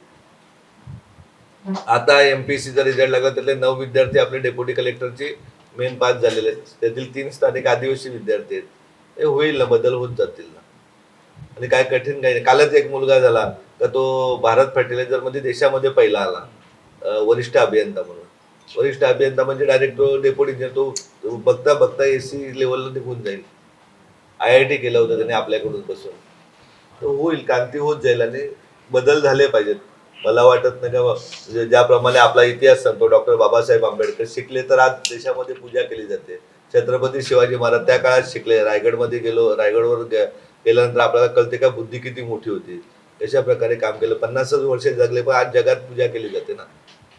आता MPSCचा रिझल्ट लागला, त्यातले 9 विद्यार्थी आपले डेप्युटी कलेक्टरची मेन पास झालेले आहेत. त्यातील 3 स्थानिक आदिवासी विद्यार्थी आहेत. हे होईल ना, बदल होत जातील ना. आणि काय कठीण काही नाही. कालच एक मुलगा झाला तर तो भारत फर्टिलायझर मध्ये देशामध्ये पहिला आला, वरिष्ठ अभियंता म्हणून. वरिष्ठ अभियंता म्हणजे डायरेक्ट तो डेप्युटी इंजिनियर, तो बघता बघता AC लेवलला निघून जाईल. IIT केलं होतं त्याने आपल्याकडून बसून. तो होईल, क्रांती होत जाईल आणि बदल झाले पाहिजेत. मला वाटत नाही का ज्याप्रमाणे आपला इतिहास सांगतो, डॉक्टर बाबासाहेब आंबेडकर शिकले तर आज देशामध्ये पूजा केली जाते. छत्रपती शिवाजी महाराज त्या काळात शिकले. रायगडमध्ये रायगडवर गेल्यानंतर आपल्याला कळते का बुद्धी किती मोठी होती. अशा प्रकारे काम केलं. 50 वर्ष जगले पण आज जगात पूजा केली जाते ना.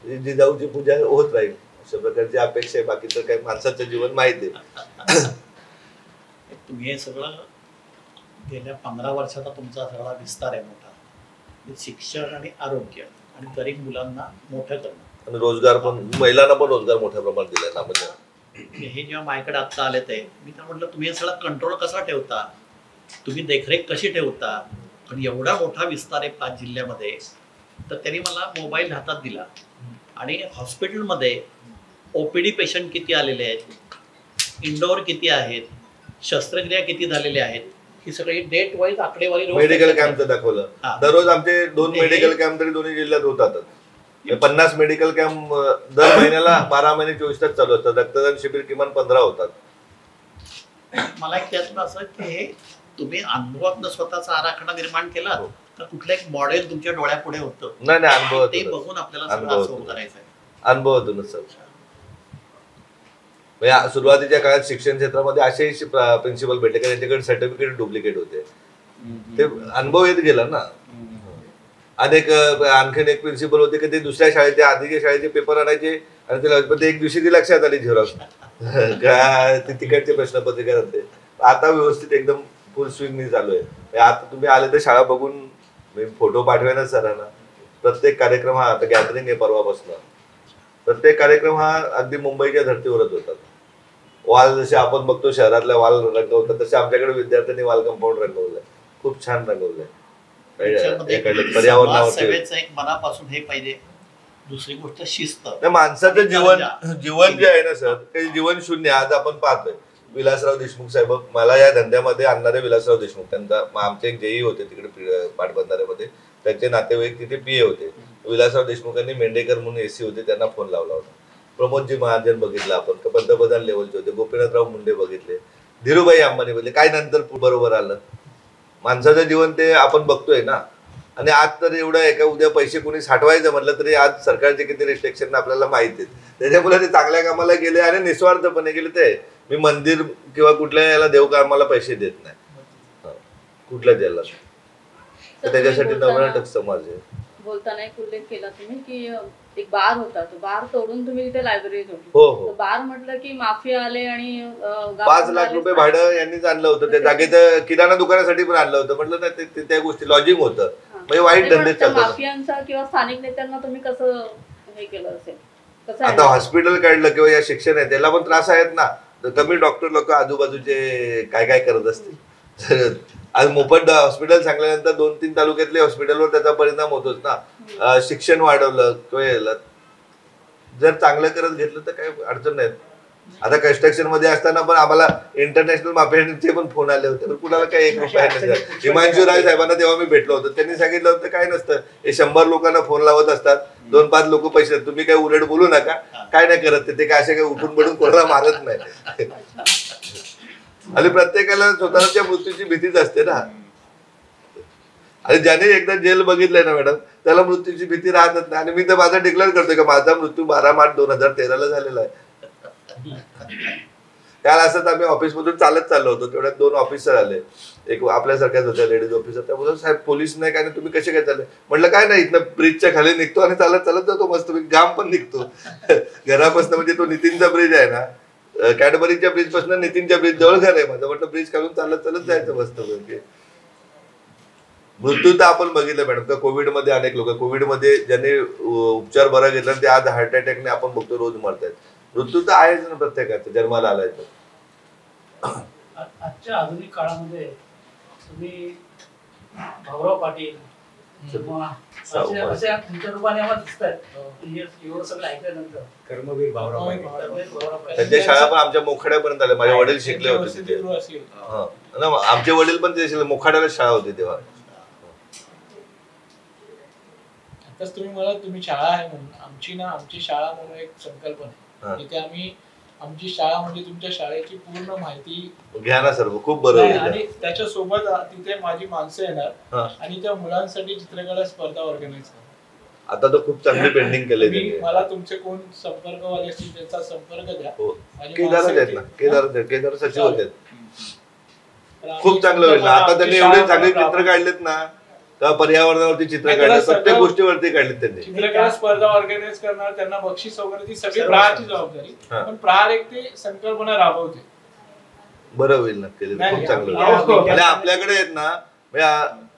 जिजाऊची पूजा होत राहील अशा प्रकारची अपेक्षा आहे. बाकी तर काही माणसाचं जीवन माहिती आहे. तुम्ही हे सगळं गेल्या 15 वर्षाचा तुमचा सगळा विस्तार आहे मोठा. शिक्षण आणि आरोग्य आणि गरीब मुलांना मोठं करणं आणि रोजगार पण, महिलांना पण रोजगार मोठ्या प्रमाणात दिलाय ना. म्हणजे हे जेव्हा माझ्याकडे आत्ता आले ते मी तर म्हटलं तुम्ही हे सगळं कंट्रोल कसा ठेवता, तुम्ही देखरेख कशी ठेवता. आणि एवढा मोठा विस्तार आहे 5 जिल्ह्यामध्ये. तर त्यांनी मला मोबाईल हातात दिला आणि हॉस्पिटलमध्ये OPD पेशंट किती आलेले आहेत, इंडोर किती आहेत, शस्त्रक्रिया किती झालेल्या आहेत, ही सगळी डेट वाईज आकडेवारी. मेडिकल कॅम्पचं दाखवलं. दररोज आमचे 2 मेडिकल कॅम्प तरी दोन्ही जिल्ह्यात होतातच. 50 मेडिकल कॅम्प दर महिन्याला 12 महिने 24 तास चालू असतात. रक्तदान शिबिर किमान 15 होतात. मला एक त्यातलं असं की हे तुम्ही अनुभवातनं स्वतःचा आराखडा निर्माण केला हो. तर कुठलं एक मॉडेल तुमच्या डोळ्यापुढे होतं नाही नाही अनुभव ते होतो. बघून आपल्याला अनुभव सगळं होतो. सोल्व करायचं आहे. अनुभवातूनच सर. म्हणजे सुरुवातीच्या काळात शिक्षण क्षेत्रामध्ये असेही प्रिन्सिपल भेटले का त्यांच्याकडे सर्टिफिकेट डुप्लिकेट होते. ते अनुभव येत गेला ना. अनेक आणखीन एक प्रिन्सिपल होते की ते दुसऱ्या शाळेचे आधीच्या शाळेचे पेपर आणायचे आणि ते एक दिवशी ती लक्षात आली झेरॉक्स काय ते तिकडचे प्रश्नपत्रिका होते. आता व्यवस्थित एकदम फुल स्विंग चालू आहे. आता तुम्ही आले तर शाळा बघून मी फोटो पाठवेनच सरांना. प्रत्येक कार्यक्रम हा आता गॅदरिंग आहे परवापासून. प्रत्येक कार्यक्रम हा अगदी मुंबईच्या धर्तीवरच होतात. वाल जसे आपण बघतो शहरातल्या वाल रंगवतात तसे आमच्याकडे विद्यार्थ्यांनी वाल कंपाऊंड रंगवलंय. खूप छान रंगवलंय. समाजसेवेचं एक मनापासून हे पाहिजे. दुसरी गोष्ट शिस्त. माणसाचं जीवन जे आहे ना सर ते जीवन शून्य. आज आपण पाहतोय विलासराव देशमुख साहेब मला या धंद्यामध्ये आणणारे विलासराव देशमुख त्यांचा आमचे एक जेई होते तिकडे पाटबंधाऱ्यामध्ये. त्यांचे नातेवाईक तिथे पीए होते. विलासराव देशमुखांनी मेंढेकर म्हणून एसी होते त्यांना फोन लावला होता. प्रमोदजी महाजन बघितलं आपण पंतप्रधान लेवलचे होते. गोपीनाथराव मुंडे बघितले. धीरूभाई अंबानी बघितले. काय नंतर बरोबर आलं. माणसाचं जीवन ते आपण बघतोय ना. आणि आज तर एवढं आहे का उद्या पैसे कोणी साठवायचं म्हटलं तरी आज सरकारचे किती रिस्ट्रिक्शन आपल्याला माहिती आहेत. त्याच्यामुळे ते चांगल्या कामाला गेले आणि निस्वार्थपणे गेले. ते मी मंदिर किंवा कुठल्या याला देव कामाला पैसे देत नाही कुठल्या ज्याला तर त्याच्यासाठी 99% समाज आहे. बोलताना एक उल्लेख केला तुम्ही की एक बार होता तो बार तोडून तुम्ही तिथे लायब्ररी जोडली. हो हो. बार म्हटलं की माफिया आले आणि 5 लाख रुपये भाडं यांनीच आणलं होतं. त्या जागेत किराणा दुकानासाठी पण आणलं होतं. म्हटलं ना त्या गोष्टी लॉजिंग होतं. म्हणजे वाईट धंदे चालतात. माफियांचा किंवा स्थानिक नेत्यांना तुम्ही कसं हे केलं असेल. आता हॉस्पिटल काढलं किंवा या शिक्षण आहे त्याला पण त्रास आहेत ना. कमी डॉक्टर लोक आजूबाजूचे काय काय करत असतील. आज मोफत हॉस्पिटल सांगल्यानंतर 2-3 तालुक्यातले हॉस्पिटलवर त्याचा परिणाम होतोच ना. शिक्षण वाढवलं किंवा जर चांगलं करत घेतलं तर काही अडचण नाही. आता कन्स्ट्रक्शन मध्ये असताना पण आम्हाला इंटरनॅशनल माफियांचे पण फोन आले होते. पण कुणाला काही 1 रुपया नाही. हिमांशू राय साहेबांना तेव्हा मी भेटलो होतो. त्यांनी सांगितलं होतं काय नसतं हे 100 लोकांना फोन लावत असतात. 2-5 लोक पैसे तुम्ही काही उलट बोलू नका. काय नाही करत ते काय असे काही उठून पडून कोणाला मारत नाही. आणि प्रत्येकाला स्वतःच्या मृत्यूची भीतीच असते ना. आणि ज्याने एकदा जेल बघितलंय ना मॅडम त्याला मृत्यूची भीती राहतच नाही. आणि मी तर माझा डिक्लेअर करतोय का माझा मृत्यू 12 मार्च 2013 झालेला आहे. त्याला असंच आम्ही ऑफिसमधून चालत चाललो होतो. तेवढ्यात 2 ऑफिसर आले. एक आपल्यासारख्याच होत्या लेडीज ऑफिसर. त्या बोलत साहेब पोलीस नाही काय तुम्ही कसे काय चालले. म्हटलं काय नाही इथनं ब्रिजच्या खाली निघतो आणि चालत चालत जातो मस्त घाम पण निघतो. घरापासून म्हणजे तो नितीनचा ब्रिज आहे ना कॅडबरीच्या ब्रिज पासून नितीनच्या ब्रिज जवळ घर आहे माझं. म्हटलं ब्रिज खालून चालत चालत जायचं मस्त. मृत्यू तर आपण बघितलं मॅडम का कोविडमध्ये अनेक लोक कोविडमध्ये ज्यांनी उपचार बरा घेतला ते आज हार्ट अटॅकने आपण बघतो रोज मरतायत. मृत्यू तर आहेच ना प्रत्येकाचं जन्माला आलाय तर. आजच्या आधुनिक काळामध्ये तुम्ही भाऊराव पाटील असे तुमच्या रूपाने आम्हाला दिसतात. एवढं सगळं ऐकल्यानंतर कर्मवीर भाऊराव त्यांच्या शाळा पण आमच्या मोखाड्यापर्यंत आल्या. माझे वडील शिकले होते तिथे. आमचे वडील पण तिथे शिकले. मोखाड्याला शाळा होती तेव्हा. आताच तुम्ही मला तुम्ही शाळा आहे म्हणून आमची शाळा म्हणून एक संकल्पना आहे. तिथे आम्ही आमची शाळा म्हणजे तुमच्या शाळेची पूर्ण माहिती घ्या ना सर. खूप बरोबर. आणि त्याच्यासोबत तिथे माझी माणसं येणार आणि त्या मुलांसाठी चित्रकला स्पर्धा ऑर्गनाईज करणार. आता तर खूप चांगली पेंटिंग केले. मला तुमचे कोण संपर्कवाले असतील त्यांचा संपर्क द्या. केदार सचिव होते. खूप चांगलं होईल. आता त्यांनी एवढे चांगले चित्र काढलेत ना का पर्यावरणावरती चित्र काढले प्रत्येक गोष्टीवरती काढलेत त्यांनी. चित्रकला स्पर्धा ऑर्गनाईज करणार त्यांना बक्षीस वगैरे ती सगळी प्रहारची जबाबदारी. पण प्रहार एक ते संकल्पना राबवते. बरं होईल ना केले खूप चांगलं होईल. आणि आपल्याकडे आहेत ना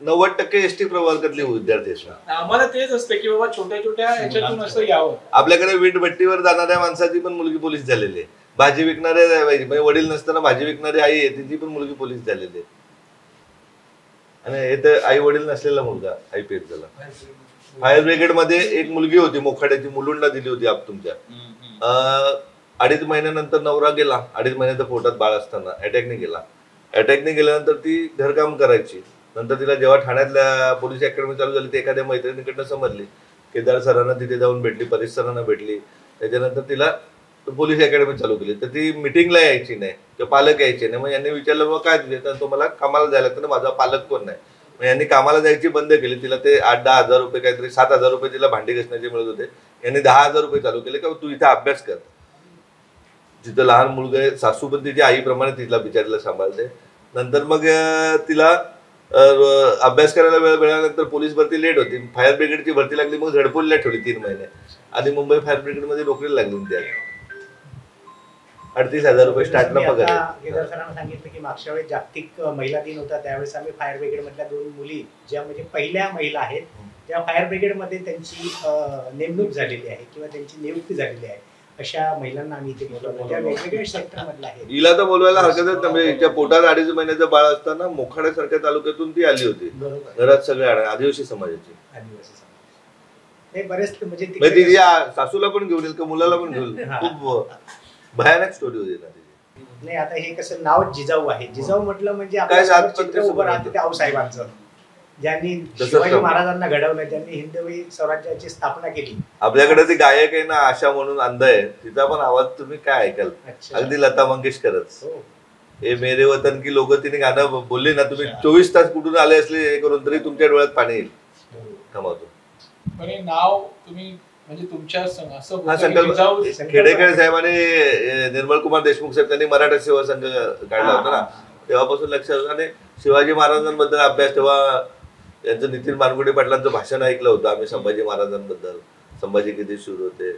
90% एसटी प्रवर्गातले विद्यार्थी आहेत. आम्हाला तेच असतं की बाबा छोट्या छोट्या ह्याच्यातून असं यावं. आपल्याकडे वीटभट्टीवर जाणाऱ्या माणसाची पण मुलगी पोलीस झालेली आहे. भाजी विकणारे म्हणजे वडील नसताना भाजी विकणारी आई आहे तिची पण मुलगी पोलीस झालेली आहे. आणि हे तर आई वडील नसलेला मुलगा IPS झाला. फायर ब्रिगेड मध्ये एक मुलगी होती मोखाड्याची मुलुंडला दिली होती आप तुमच्या 2.5 महिन्यानंतर नवरा गेला. 2.5 महिन्याच्या पोटात बाळ असताना अटॅकने गेला. अटॅकने गेल्यानंतर ती घरकाम करायची. नंतर तिला जेव्हा ठाण्यातल्या पोलीस अकॅडमी चालू झाली ती एखाद्या मैत्रिणीकडनं समजली. केदार सरांना तिथे जाऊन भेटली. परेश सरांना भेटली. त्याच्यानंतर तिला पोलीस अकॅडमी चालू केली, तर ती मिटिंगला यायची नाही किंवा पालक यायचे नाही. मग यांनी विचारलं बाबा काय तुझे, तर तो मला कामाला जायला लागतं, माझा पालक कोण नाही. मग यांनी कामाला जायची बंद केली. तिला ते 8-10 हजार रुपये, काहीतरी 7,000 रुपये तिला भांडी घासण्याचे मिळत होते. यांनी 10,000 रुपये चालू केले का तू इथे अभ्यास कर. तिथं लहान मुलगा आहे, सासू पण तिची आईप्रमाणे तिला बिचारीला सांभाळते. नंतर मग तिला अभ्यास करायला वेळ मिळाल्यानंतर पोलीस भरती लेट होती, फायर ब्रिगेडची भरती लागली. मग झडपोलीला ठेवली 3 महिने आणि मुंबई फायर ब्रिगेडमध्ये नोकरीला लागली. त्या 38,000 रुपये स्टार्टला पगार आहे. केदार सरांना सांगितलं की मागच्या वेळेस जागतिक महिला दिन होता, त्यावेळेस आम्ही फायर ब्रिगेड मधल्या 2 मुली ज्या म्हणजे पहिल्या महिला आहेत, त्या फायर ब्रिगेड मध्ये त्यांची नेमणूक झालेली आहे किंवा त्यांची नियुक्ती झालेली आहे, अशा महिलांना आम्ही इथे बोलवलं. त्या वेगवेगळ्या सेक्टर मधल्या आहेत. हिला तर बोलवायला हरकतच नाही. हिच्या पोटात 2.5 महिन्याचं बाळ असताना मोखाड्यासारख्या तालुक्यातून ती आली होती. घरात सगळे आदिवासी समाजाची. आदिवासी समाज हे बरेच म्हणजे तिची सासूला पण घेऊन येईल का मुलाला पण घेऊन येईल. खूप भयानक स्टोरी होती ना तिची. नाही, आता हे कसं नाव जिजाऊ आहे. जिजाऊ म्हटलं म्हणजे आपल्या चित्र उभं राहतं त्या आऊसाहेबांचं, ज्यांनी शिवाजी महाराजांना घडवलं, ज्यांनी हिंदवी स्वराज्याची स्थापना केली. आपल्याकडे ती गायक आहे ना आशा म्हणून, अंध आहे, तिचा पण आवाज तुम्ही काय ऐकाल, अगदी लता मंगेशकरच. हे मेरे वतन की लोक तिने गाणं बोलले ना, तुम्ही 24 तास कुठून आले असले हे करून तरी तुमच्या डोळ्यात पाणी येईल. कमावतो पण हे नाव तुम्ही म्हणजे तुमच्या असं हा संकल्प खेडेकर साहेबांनी, निर्मल कुमार देशमुख साहेब त्यांनी मराठा सेवा संघ काढला होता ना, तेव्हापासून लक्षात. आणि शिवाजी महाराजांबद्दल अभ्यास, तेव्हा त्यांचं नितीन मानगुडे पाटलांचं भाषण ऐकलं होतं आम्ही संभाजी महाराजांबद्दल, संभाजी किती शूर होते.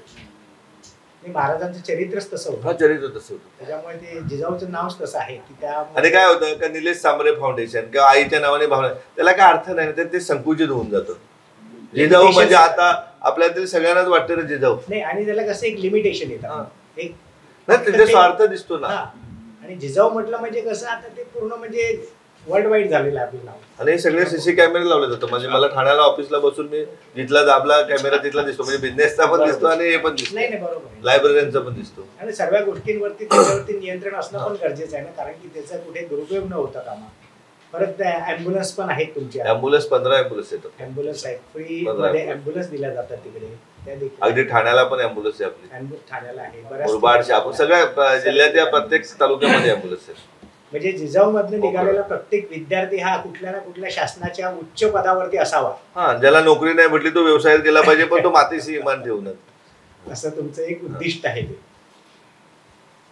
महाराजांचं चरित्रच तसं होतं. हा चरित्र तसं होतं, त्याच्यामुळे ते जिजाऊचं नावच तसं आहे की त्या. आणि काय होतं का निलेश सांबरे फाउंडेशन किंवा आईच्या नावाने भावना, त्याला काय अर्थ नाही, ते संकुचित होऊन जातं. जिजाऊ म्हणजे आता आपल्यातील सगळ्यांनाच वाटतं ना जिजाऊ नाही, आणि त्याला कसं एक लिमिटेशन येतं, एक त्याचा स्वार्थ दिसतो ना. आणि जिजाऊ म्हटलं म्हणजे कसं आता ते पूर्ण म्हणजे वर्ल्ड वाईड झालेलं आहे आपलं नाव. आणि हे सगळे सीसी कॅमेरे लावले जातात. म्हणजे मला ठाण्याला ऑफिसला बसून मी जिथला दाबला कॅमेरा तिथला दिसतो, म्हणजे बिझनेसचा पण दिसतो आणि हे पण दिसतो. नाही नाही, बरोबर, लायब्ररीचा पण दिसतो. आणि सर्व गोष्टींवरती त्याच्यावरती नियंत्रण असणं पण गरजेचं आहे ना, कारण की त्याचा कुठे दुरुपयोग न होता कामा. परत ऍम्ब्युलन्स पण आहेत तुमच्या. ऍम्ब्युलन्स 15 ऍम्ब्युलन्स येतात. ऍम्ब्युलन्स आहेत, फ्री मध्ये ऍम्ब्युलन्स दिल्या जातात तिकडे. त्या देखील अगदी ठाण्याला पण ऍम्ब्युलन्स आहे आपली. ठाण्याला आहे, मुरबाड, शहापूर, सगळ्या जिल्ह्याच्या प्रत्येक तालुक्यामध्ये ऍम्ब्युलन्स आहे. म्हणजे जिजाऊ मधून निघालेला प्रत्येक विद्यार्थी हा कुठल्या ना कुठल्या शासनाच्या उच्च पदावरती असावा. हा, ज्याला नोकरी नाही भेटली तो व्यवसायात गेला पाहिजे, पण तो मातीशी इमान ठेवूनच. असं तुमचं एक उद्दिष्ट आहे. ते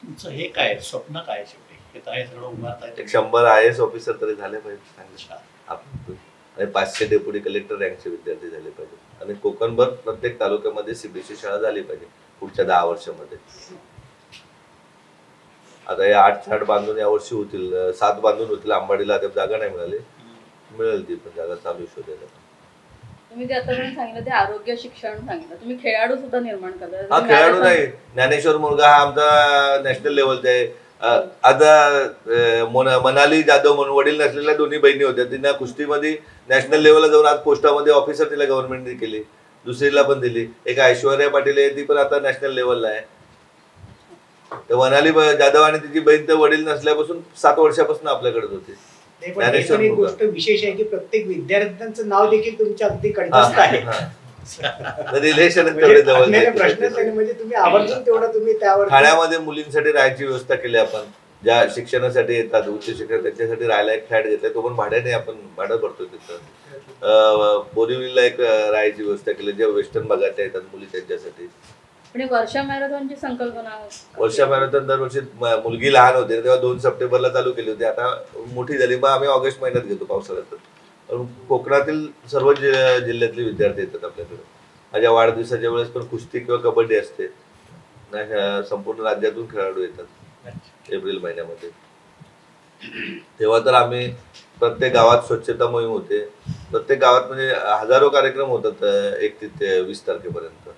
तुमचं हे काय स्वप्न काय शेवटी हे काय सगळं उभारताय? 100 IAS ऑफिसर तरी झाले पाहिजे आणि 500 डेप्युटी कलेक्टर रँकचे विद्यार्थी झाले पाहिजे. आणि कोकणभर प्रत्येक तालुक्यामध्ये CBSE शाळा झाली पाहिजे पुढच्या 10 वर्षामध्ये. आता हे 8 बांधून यावर्षी होतील, 7 बांधून होतील. आंबाडीला आता जागा नाही मिळाली, मिळेल ती पण जागा चालू शोधायला. तुम्ही जे आतापर्यंत सांगितलं ते आरोग्य शिक्षण सांगितलं, तुम्ही खेळाडू सुद्धा निर्माण करता. हा, खेळाडू नाही, ज्ञानेश्वर मुलगा हा आमचा नॅशनल लेवलचा आहे. आता मनाली जाधव म्हणून वडील नसलेल्या 2 बहिणी होत्या, तिने कुस्तीमध्ये नॅशनल लेवलला जाऊन आज पोस्टामध्ये ऑफिसर तिला गव्हर्नमेंटने केली, दुसरीला पण दिली. एक ऐश्वर्या पाटील आहे, ती पण आता नॅशनल लेवलला आहे. तर मनाली जाधव आणि तिची बहीण तर वडील नसल्यापासून 7 वर्षापासून आपल्याकडेच होती. एक गोष्ट विशेष आहे की प्रत्येक विद्यार्थ्यांचं नाव देखील तुमच्या अगदी कंठस्थ आहे. म्हणजे तुम्ही आवर्जून तेवढं तुम्ही त्यावर. ठाण्यामध्ये मुलींसाठी राहायची व्यवस्था केली आपण, ज्या शिक्षणासाठी येतात उच्च शिक्षण त्यांच्यासाठी राहायला एक फ्लॅट घेतलाय, तो पण भाड्याने आपण भाडं भरतो तिथं. बोरिवलीला एक राहायची व्यवस्था केली, ज्या वेस्टर्न भागात येतात मुली त्यांच्यासाठी. वर्षा मॅरेथॉनची संकल्पना. वर्षा मॅरेथॉन दरवर्षी मुलगी लहान होते तेव्हा 2 सप्टेंबरला चालू केली होती, आता मोठी झाली मग आम्ही ऑगस्ट महिन्यात घेतो पावसाळ्यात. कोकणातील सर्व जिल्ह्यातले विद्यार्थी येतात आपल्याकडे. माझ्या वाढदिवसाच्या वेळेस पण कुस्ती किंवा कबड्डी असते, संपूर्ण राज्यातून खेळाडू येतात एप्रिल महिन्यामध्ये. तेव्हा तर आम्ही प्रत्येक गावात स्वच्छता मोहीम होते, प्रत्येक गावात म्हणजे हजारो कार्यक्रम होतात 1 ते 20 तारखेपर्यंत.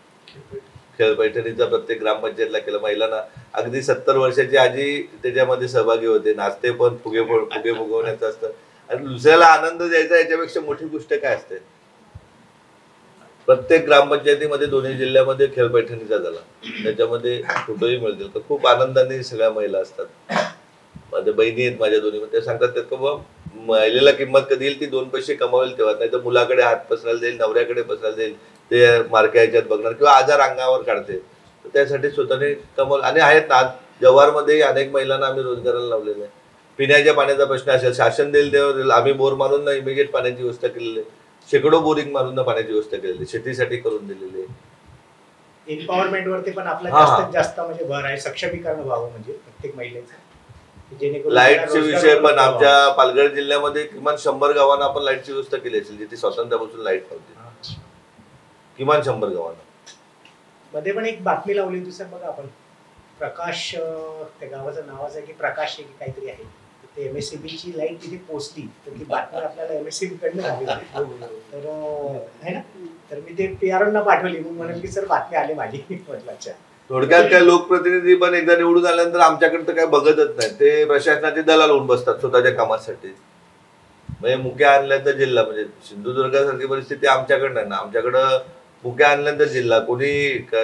खेळ पैठणीचा प्रत्येक ग्रामपंचायतला केलं. महिलांना अगदी 70 वर्षाची आजी त्याच्यामध्ये सहभागी होते, नाचते पण, फुगे फुगवण्याचं असतं. आणि दुसऱ्याला आनंद द्यायचा याच्यापेक्षा मोठी गोष्ट काय असते. प्रत्येक ग्रामपंचायतीमध्ये 2 जिल्ह्यामध्ये खेळ पैठणीचा झाला, त्याच्यामध्ये फोटोही मिळतील. तर खूप आनंदाने सगळ्या महिला असतात. माझ्या बहिणी आहेत माझ्या 2, ते सांगतात की बाबा महिलेला किंमत कधी येईल ती 2 पैसे कमावेल तेव्हा, नाही तर मुलाकडे हात पसरायला जाईल, नवऱ्याकडे पसरायला जाईल, ते मार्क्या ह्याच्यात बघणार किंवा आजार अंगावर काढते. तर त्यासाठी स्वतःने कमल आणि आहेत ना, जव्हारमध्ये अनेक महिलांना आम्ही रोजगाराला लावलेलं आहे. पिण्याच्या पाण्याचा प्रश्न असेल, शासन देईल तेव्हा आम्ही बोर मारून ना इमिजिएट पाण्याची व्यवस्था केलेली आहे. शेकडो बोरिंग मारून ना पाण्याची व्यवस्था केलेली, शेतीसाठी करून दिलेली आहे. एम्पॉवरमेंट वरती पण आपला हा, हा. जास्तीत जास्त म्हणजे भर आहे, सक्षमीकरण व्हावं म्हणजे प्रत्येक महिलेचं, जेणेकरून लाईटचे त्यांना विषय रोजगार पण उपलब्ध आमच्या व्हावा. पालघर जिल्ह्यामध्ये किमान 100 गावांना आपण लाईटची व्यवस्था केली असेल, जिथे स्वातंत्र्यापासून लाईट नव्हती. किमान 100 गावांना. मध्ये पण एक बातमी लावली होती सर बघा आपण, प्रकाश त्या गावाचं नावाचं आहे की प्रकाश आहे की काहीतरी आहे, ते MSCB ची लाईट तिथे पोहोचली, तर ती बातमी आपल्याला MSCB कडनं झाली होती. तर आहे ना, तर मी ते PRO ना पाठवली, मग म्हणाल की सर बातमी आली माझी. म्हटलं अच्छा. थोडक्यात काय लोकप्रतिनिधी पण एकदा निवडून आल्यानंतर आमच्याकडे तर काय बघतच नाही, ते प्रशासनाचे दलाल होऊन बसतात स्वतःच्या कामासाठी. म्हणजे मुख्य आणल्यानंतर जिल्हा, म्हणजे सिंधुदुर्गासारखी परिस्थिती आमच्याकडे नाही ना. आमच्याकडं मुख्य आणल्यानंतर जिल्हा, कोणी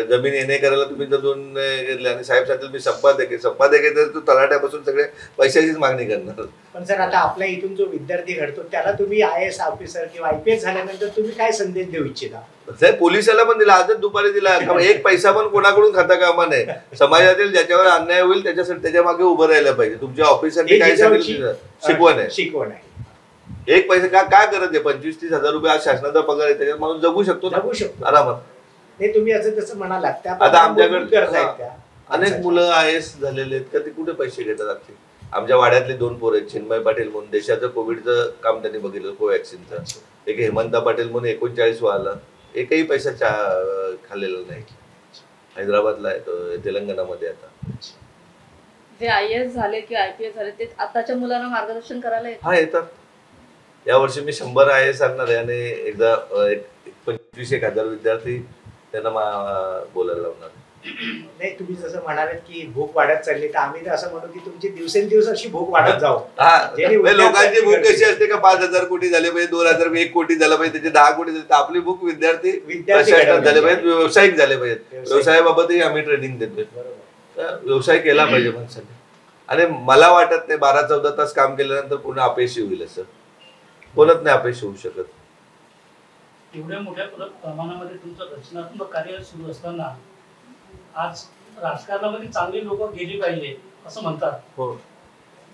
जमीन येणे करायला तुम्ही जर 2 घेतले आणि साहेब सांगतील मी संपादक आहे तर तू तलाट्यापासून सगळे पैशाचीच मागणी करणार. पण सर आता आपल्या इथून जो विद्यार्थी घडतो त्याला तुम्ही IAS ऑफिसर किंवा IPS झाल्यानंतर तुम्ही काय संदेश देऊ इच्छिता? साहेब पोलिसाला पण दिला, आजच दुपारी दिला. एक पैसा पण कोणाकडून खाता कामा नये. समाजातील ज्याच्यावर अन्याय होईल त्याच्यासाठी त्याच्या मागे उभं राहायला पाहिजे. तुमच्या ऑफिसरने काय सांगितलं शिकवण आहे. एक पैसे काय करत आहे? 25-30 हजार रुपये आज शासनाचा पगार आहे, त्याच्यात माणूस जगू शकतो आरामात. हे तुम्ही असं तसं म्हणालात, आता आमच्याकडे त्या अनेक मुलं IAS झालेले आहेत का, ते कुठे पैसे घेतात आजचे? आमच्या वाड्यातले 2 पोरं आहेत, चिन्मय पाटील म्हणून, देशाचं कोविडचं काम त्यांनी बघितलं, कोवॅक्सिनचं. एक हेमंता पाटील म्हणून 39 आलं, एकही पैसा खाल्लेला नाही. हैदराबादला आहे तो, तेलंगणामध्ये. आता जे IAS झाले की IPS झाले ते आताच्या मुलांना मार्गदर्शन करायला येतात. हा, येतात. यावर्षी मी 100 IAS आणणार आहे आणि एकदा 25-1 हजार विद्यार्थी त्यांना बोलायला लावणार. नाही, तुम्ही जसं म्हणालात की भूक वाढत चालली, तर आम्ही तर असं म्हणू की तुमची दिवसेंदिवस अशी भूक वाढत जाऊ. लोकांची भूक कशी असते का 5,000 कोटी झाले पाहिजे, 2,000 1 कोटी झाला पाहिजे, त्याचे 10 कोटी झाले. आपली भूक विद्यार्थी झाले पाहिजेत, व्यावसायिक झाले पाहिजेत. व्यवसायाबाबतही आम्ही ट्रेनिंग देतोय. व्यवसाय केला पाहिजे माणसाने. आणि मला वाटत नाही 12-14 तास काम केल्यानंतर पूर्ण अपयशी होईल, असं कोणच नाही अपयशी होऊ शकत. एवढ्या मोठ्या प्रमाणामध्ये तुमचं रचनात्मक कार्य सुरू असताना आज राजकारणामध्ये चांगली लोक गेली पाहिजे असं म्हणतात. हो,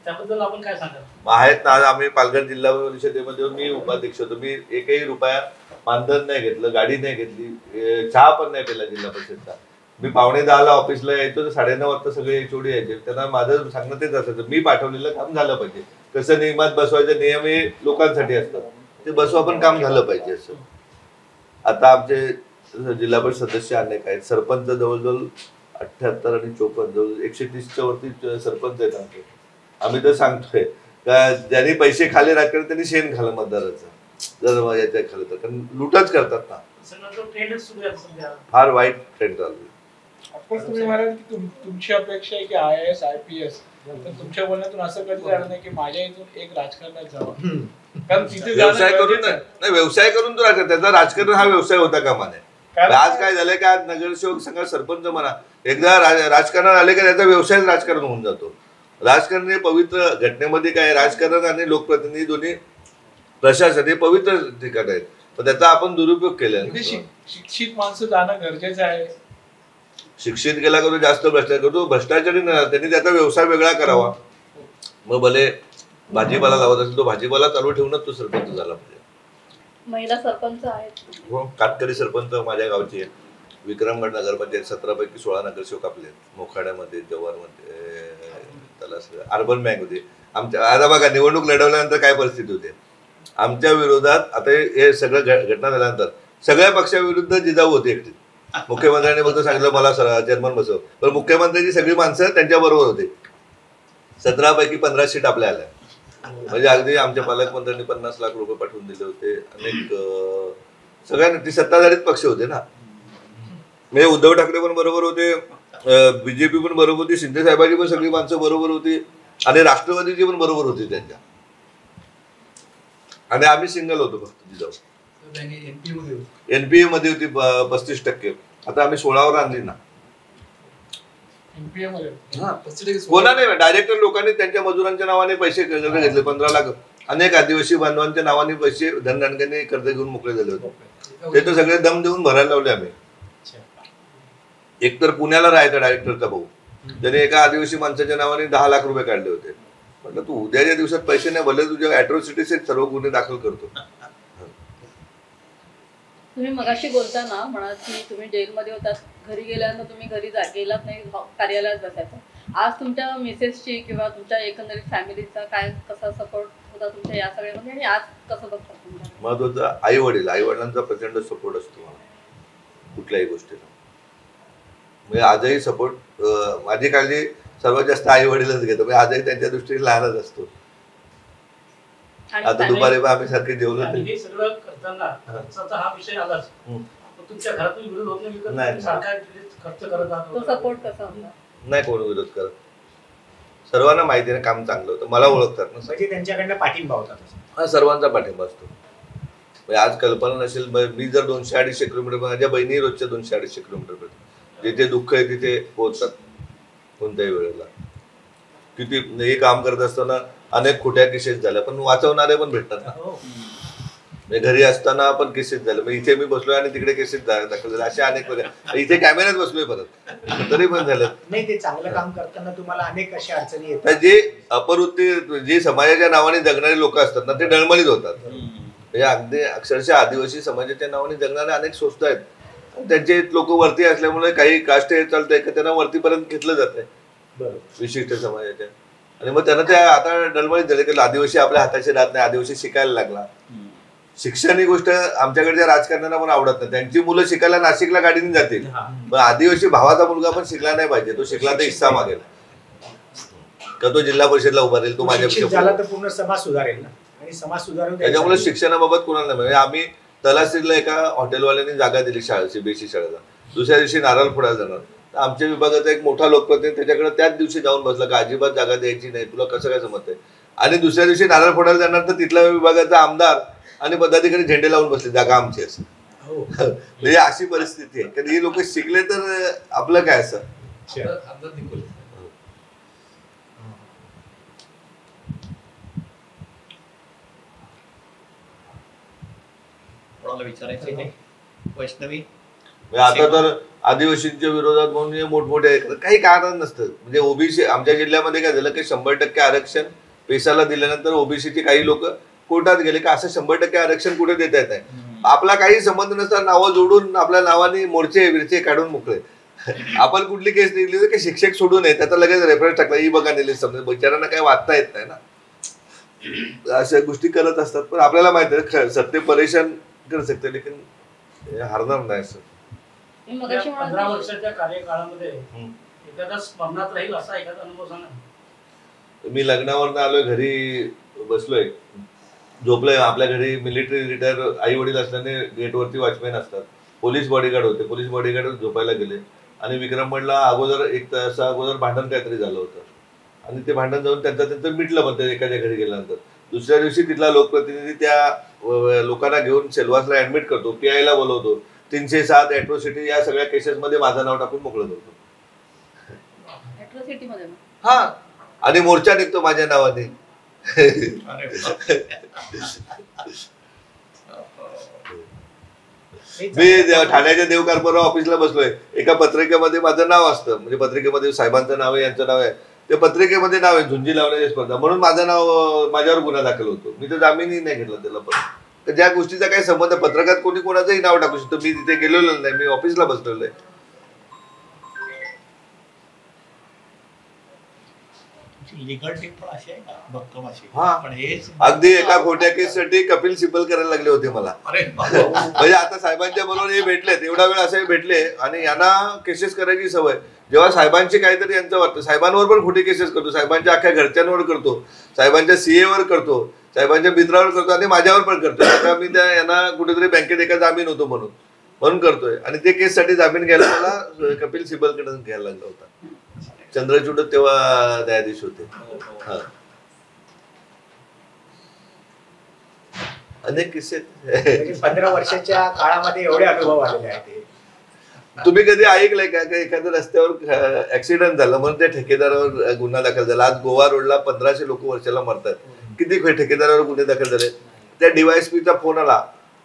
त्याबद्दल आपण काय सांगाल? आहेत ना. आज आम्ही पालघर जिल्हा परिषदेमध्ये मी उपाध्यक्ष होतो. मी एकही रुपया मानधन नाही घेतलं, गाडी नाही घेतली, चहा पण नाही पेला जिल्हा परिषदचा. मी 9:45 ऑफिसला यायचो तर 9:30 वाजता सगळे HOD यायचे. त्यांना माझं सांगणं तेच असायचं, मी पाठवलेलं काम झालं पाहिजे. कसं नियमात बसवायचं, नियम हे लोकांसाठी असतात, ते बसवा पण काम झालं पाहिजे असं. आता आमचे जिल्हा परिषद सदस्य अनेक आहेत, सरपंच जवळजवळ 78 आणि 54 जवळ 130च्या वरती सरपंच आहेत आमचे. आम्ही तर सांगतोय का ज्यांनी पैसे खाले राजकारण त्यांनी शेण खाल्लं मतदाराचं, जर याच्या खाल्लं तर, कारण लुटच करतात ना. फार वाईट ट्रेंड चालू आहे. तुम्ही म्हणाल की तुमची अपेक्षा आहे की IAS IPS, तर तुमच्या बोलण्यातून असं कधी झालं नाही की माझ्या इथून एक राजकारणात जावं? कारण तिथे व्यवसाय करून नाही, व्यवसाय करून तो राजकारण, त्याचा राजकारण हा व्यवसाय होता कामा नये. आज काय झालंय की आज नगरसेवक संघ सरपंच म्हणा, एकदा राजकारणात आले की त्याचा व्यवसाय राजकारण होऊन जातो. राजकारण हे पवित्र, घटनेमध्ये काय राजकारण आणि लोकप्रतिनिधी दोन्ही प्रशासन हे पवित्र ठिकाण आहेत, पण त्याचा आपण दुरुपयोग केला. शिक्षित माणसं जाणं गरजेचं आहे. शिक्षित केला करून जास्त भ्रष्टाचार करतो, भ्रष्टाचारी नाही, त्यांनी त्याचा व्यवसाय वेगळा करावा. मग भले भाजीपाला लावत असेल तो भाजीपाला चालू ठेवूनच तो सरपंच झाला पाहिजे. महिला सरपंच आहेत. हो, कातकरी सरपंच माझ्या गावची आहे. विक्रमगड नगरपंचायत 17 पैकी 16 नगरसेवक आपले आहेत. मोखाड्यामध्ये, जव्हारमध्ये, त्याला अर्बन बँक होती आमच्या. आता बघा निवडणूक लढवल्यानंतर काय परिस्थिती होते आमच्या विरोधात. आता हे सगळं घटना झाल्यानंतर सगळ्या पक्षाविरुद्ध जिजाऊ होते एकटी. मुख्यमंत्र्यांनी फक्त सांगितलं मला चेअरमन बसव, पण मुख्यमंत्र्यांची सगळी माणसं त्यांच्या बरोबर होते. 17 पैकी 15 सीट आपल्या आल्या. म्हणजे अगदी आमच्या पालकमंत्र्यांनी 50 लाख रुपये पाठवून दिले होते. अनेक सगळ्यांना ती सत्ताधारीच पक्ष होते ना. म्हणजे उद्धव ठाकरे पण बरोबर होते, BJP पण बरोबर होती, शिंदे साहेबांची पण सगळी माणसं बरोबर होती आणि राष्ट्रवादीची पण बरोबर होती त्यांच्या. आणि आम्ही सिंगल होतो फक्त जिजाऊ. NPA मध्ये होती 35%. आता आम्ही 16वर आणली ना. कोणा नाही, डायरेक्टर लोकांनी त्यांच्या मजुरांच्या नावाने पैसे कर्ज घेतले 15 लाख. अनेक आदिवासी बांधवांच्या नावाने पैसे धनधानक्यांनी कर्ज घेऊन मोकळे झाले होते. ते तर सगळे दम देऊन भरायला लावले आम्ही. एकतर पुण्याला राहायचा डायरेक्टरचा भाऊ, त्याने एका आदिवासी माणसाच्या नावाने 10 लाख रुपये काढले होते. म्हटलं तू उद्याच्या दिवसात पैसे नाही भरले तुझ्या अॅट्रॉसिटीचे सर्व गुन्हे दाखल करतो. तुम्ही मगाशी बोलताना म्हणाल की तुम्ही जेलमध्ये होतात, घरी गेल्यानंतर तुम्ही घरी गेलात नाही, कार्यालयात बसायचं. आज तुमच्या मिसेसची किंवा तुमच्या एकंदरीत फॅमिलीचा काय कसा सपोर्ट होता तुमच्या या सगळ्यामध्ये, आणि आज कसं बघतात तुमच्या? महत्वाचं आई वडिलांचा प्रचंड सपोर्ट असतो मला कुठल्याही गोष्टीला. म्हणजे आजही सपोर्ट, माझी काळजी सर्वात जास्त आई वडीलच घेतो. म्हणजे आजही त्यांच्या दृष्टीने लहानच असतो. आता दुपारी आम्ही सारखे जेवलो हे सगळं करताना खर्चाचा हा विषय आलाच, तुमच्या घरातून विरोध होत नाही, सरकार खर्च करत आहात, तो सपोर्ट कसा होता? नाही कोण विरोध करत. सर्वांना माहिती आहे काम चांगलं होतं, मला ओळखतात ना, म्हणजे त्यांच्याकडनं पाठिंबा होता. हा सर्वांचा पाठिंबा असतो. म्हणजे आज कल्पना नसेल, मी जर 200-250 किलोमीटर, माझ्या बहिणी रोजच्या 200-250 किलोमीटर, जिथे दुःख आहे तिथे पोहोचतात कोणत्याही वेळेला. किती हे काम करत असताना अनेक खोट्या केसेस झाल्या, पण वाचवणारे पण भेटतात ना. घरी असताना पण केसेस झाले, मग इथे मी बसलोय आणि तिकडे केसेस दाखल झाले, असे अनेक इथे कॅमेऱ्यात बसलोय परत तरी पण झालं नाही. ते चांगलं काम करताना तुम्हाला अनेक अशा अडचणी येतात. जे अपवृत्ती, जे समाजाच्या नावाने जगणारे लोक असतात ना, ते डळमळीत होतात. म्हणजे अगदी अक्षरशः आदिवासी समाजाच्या नावाने जगणारे अनेक संस्था आहेत, त्यांचे लोक वरती असल्यामुळे काही कास्ट हे चालतंय की त्यांना वरतीपर्यंत घेतलं जातंय विशिष्ट समाजाच्या, आणि मग त्यांना त्या आता डळमळीत झाले की आदिवासी आपल्या हाताशी राहत नाही, आदिवासी शिकायला लागला. शिक्षण ही गोष्ट आमच्याकडच्या राजकारण्यांना पण आवडत नाही. त्यांची मुलं शिकायला नाशिकला गाडीने जातील, पण आदिवासी भावाचा मुलगा पण शिकला नाही पाहिजे. तो शिकला तर हिस्सा मागेल का, तो जिल्हा परिषदला उभा राहील, तो माझ्या झाला तर पूर्ण समाज सुधारेल ना, आणि समाज सुधारून त्याच्यामुळे शिक्षणाबाबत कुणाला नाही. आम्ही तलासरीला एका हॉटेलवाल्याने जागा दिली शाळा, सीबीएसई शाळेला, दुसऱ्या दिवशी नारळ फोडायला जाणार. आमच्या विभागाचा एक मोठा लोकप्रतिनिधी त्याच्याकडे त्याच दिवशी जाऊन बसला का अजिबात जागा द्यायची नाही, तुला कसं काय जमत आहे. आणि दुसऱ्या दिवशी नारळ फोडायला जाणार तर तिथल्या विभागाचा आमदार आणि पदाधिकारी झेंडे लावून बसले, जागा आमची असं. म्हणजे अशी परिस्थिती आहे. कारण ही लोक शिकले तर आपलं काय असं. विचारायचं नाही वैष्णवी, आता तर आदिवासींच्या विरोधात म्हणून मोठमोठे काही कारण नसतं. म्हणजे ओबीसी आमच्या जिल्ह्यामध्ये काय झालं की 100% आरक्षण पेशाला दिल्यानंतर ओबीसीचे काही लोक कोर्टात गेले की असं 100% आरक्षण कुठे देता येत आहे. आपला काही संबंध नसता नावं जोडून आपल्या नावाने मोर्चे बिरचे काढून मोकळे. आपण कुठली केस निघली की शिक्षक सोडून नये, त्याचा लगेच रेफरन्स टाकला, ही बघा नेली, समजा बिचारांना काही वाचता येत नाही ना, अशा गोष्टी करत असतात. पण आपल्याला माहिती आहे सत्य परेशान कर सकते लेकिन हारणार नाही. असं 15 वर्षाच्या कार्यकाळामध्ये एखादा स्मरणात राहील असा एखादा अनुभव सांगा. मी लग्नावर आलोय, घरी बसलोय, झोपलोय. आपल्या घरी मिलिटरी रिटायर आई वडील असल्याने गेटवरती वॉचमॅन असतात, पोलीस बॉडीगार्ड होते, पोलीस बॉडीगार्ड झोपायला गेले आणि विक्रमगडला अगोदर 1 तास अगोदर भांडण काहीतरी झालं होतं आणि ते भांडण जाऊन त्यांचं मिटलं. पण ते एखाद्या घरी गेल्यानंतर दुसऱ्या दिवशी तिथला लोकप्रतिनिधी त्या लोकांना घेऊन सेल्वासला ऍडमिट करतो, पीआयला बोलवतो, 307 अॅट्रॉसिटी या सगळ्या केसेस मध्ये माझं नाव टाकून मोकळं करतो. हा, आणि मोर्चा निघतो माझ्या नावाने. मी ठाण्याच्या देवकारपुरा ऑफिसला बसलोय, एका पत्रिकेमध्ये माझं नाव असतं, म्हणजे पत्रिकेमध्ये साहेबांचं नाव आहे, यांचं नाव आहे, त्या पत्रिकेमध्ये नाव आहे झुंजी लावण्याची स्पर्धा, म्हणून माझं नाव माझ्यावर गुन्हा दाखल होतो. मी तर जामीनही नाही घेतला त्याला. पण ज्या गोष्टीचा काही संबंध, पत्रकात कोणी कोणाचंही नाव टाकू शकतो. मी तिथे गेलेलो नाही, मी ऑफिसला बसलेलो आहे. लीगल टीम पण अशी आहे ना, भक्कम अशी. पण हे अगदी एका खोट्या केससाठी कपिल सिब्बल करायला लागले होते मला. म्हणजे आता साहेबांच्या बरोबर हे भेटलेत, एवढा वेळ असे भेटले आणि यांना केसेस करायची सवय. जेव्हा साहेबांची काहीतरी यांचं वाटतं, साहेबांवर पण खोटी केसेस करतो, साहेबांच्या अख्ख्या घरच्यांवर करतो, साहेबांच्या सीएवर करतो, साहेबांच्या मित्रावर करतो आणि माझ्यावर पण करतो. आता मी त्या यांना कुठेतरी बँकेत एका जामीन होतो म्हणून करतोय, आणि ते केससाठी जामीन घ्यायला मला कपिल सिब्बलकडे घ्यायला लागला होता. चंद्रचूड तेव्हा न्यायाधीश होते. हा, अनेक किस्से. 15 वर्षाच्या काळामध्ये एवढे अनुभव आलेले आहेत. तुम्ही कधी ऐकलंय का एखाद्या रस्त्यावर ऍक्सिडेंट झाला म्हणून त्या ठेकेदारावर गुन्हा दाखल झाला? आज गोवा रोडला 1500 लोक वर्षाला मरतात. किती ठेकेदारावर गुन्हे दाखल झाले? त्या DYSPचा फोन आला,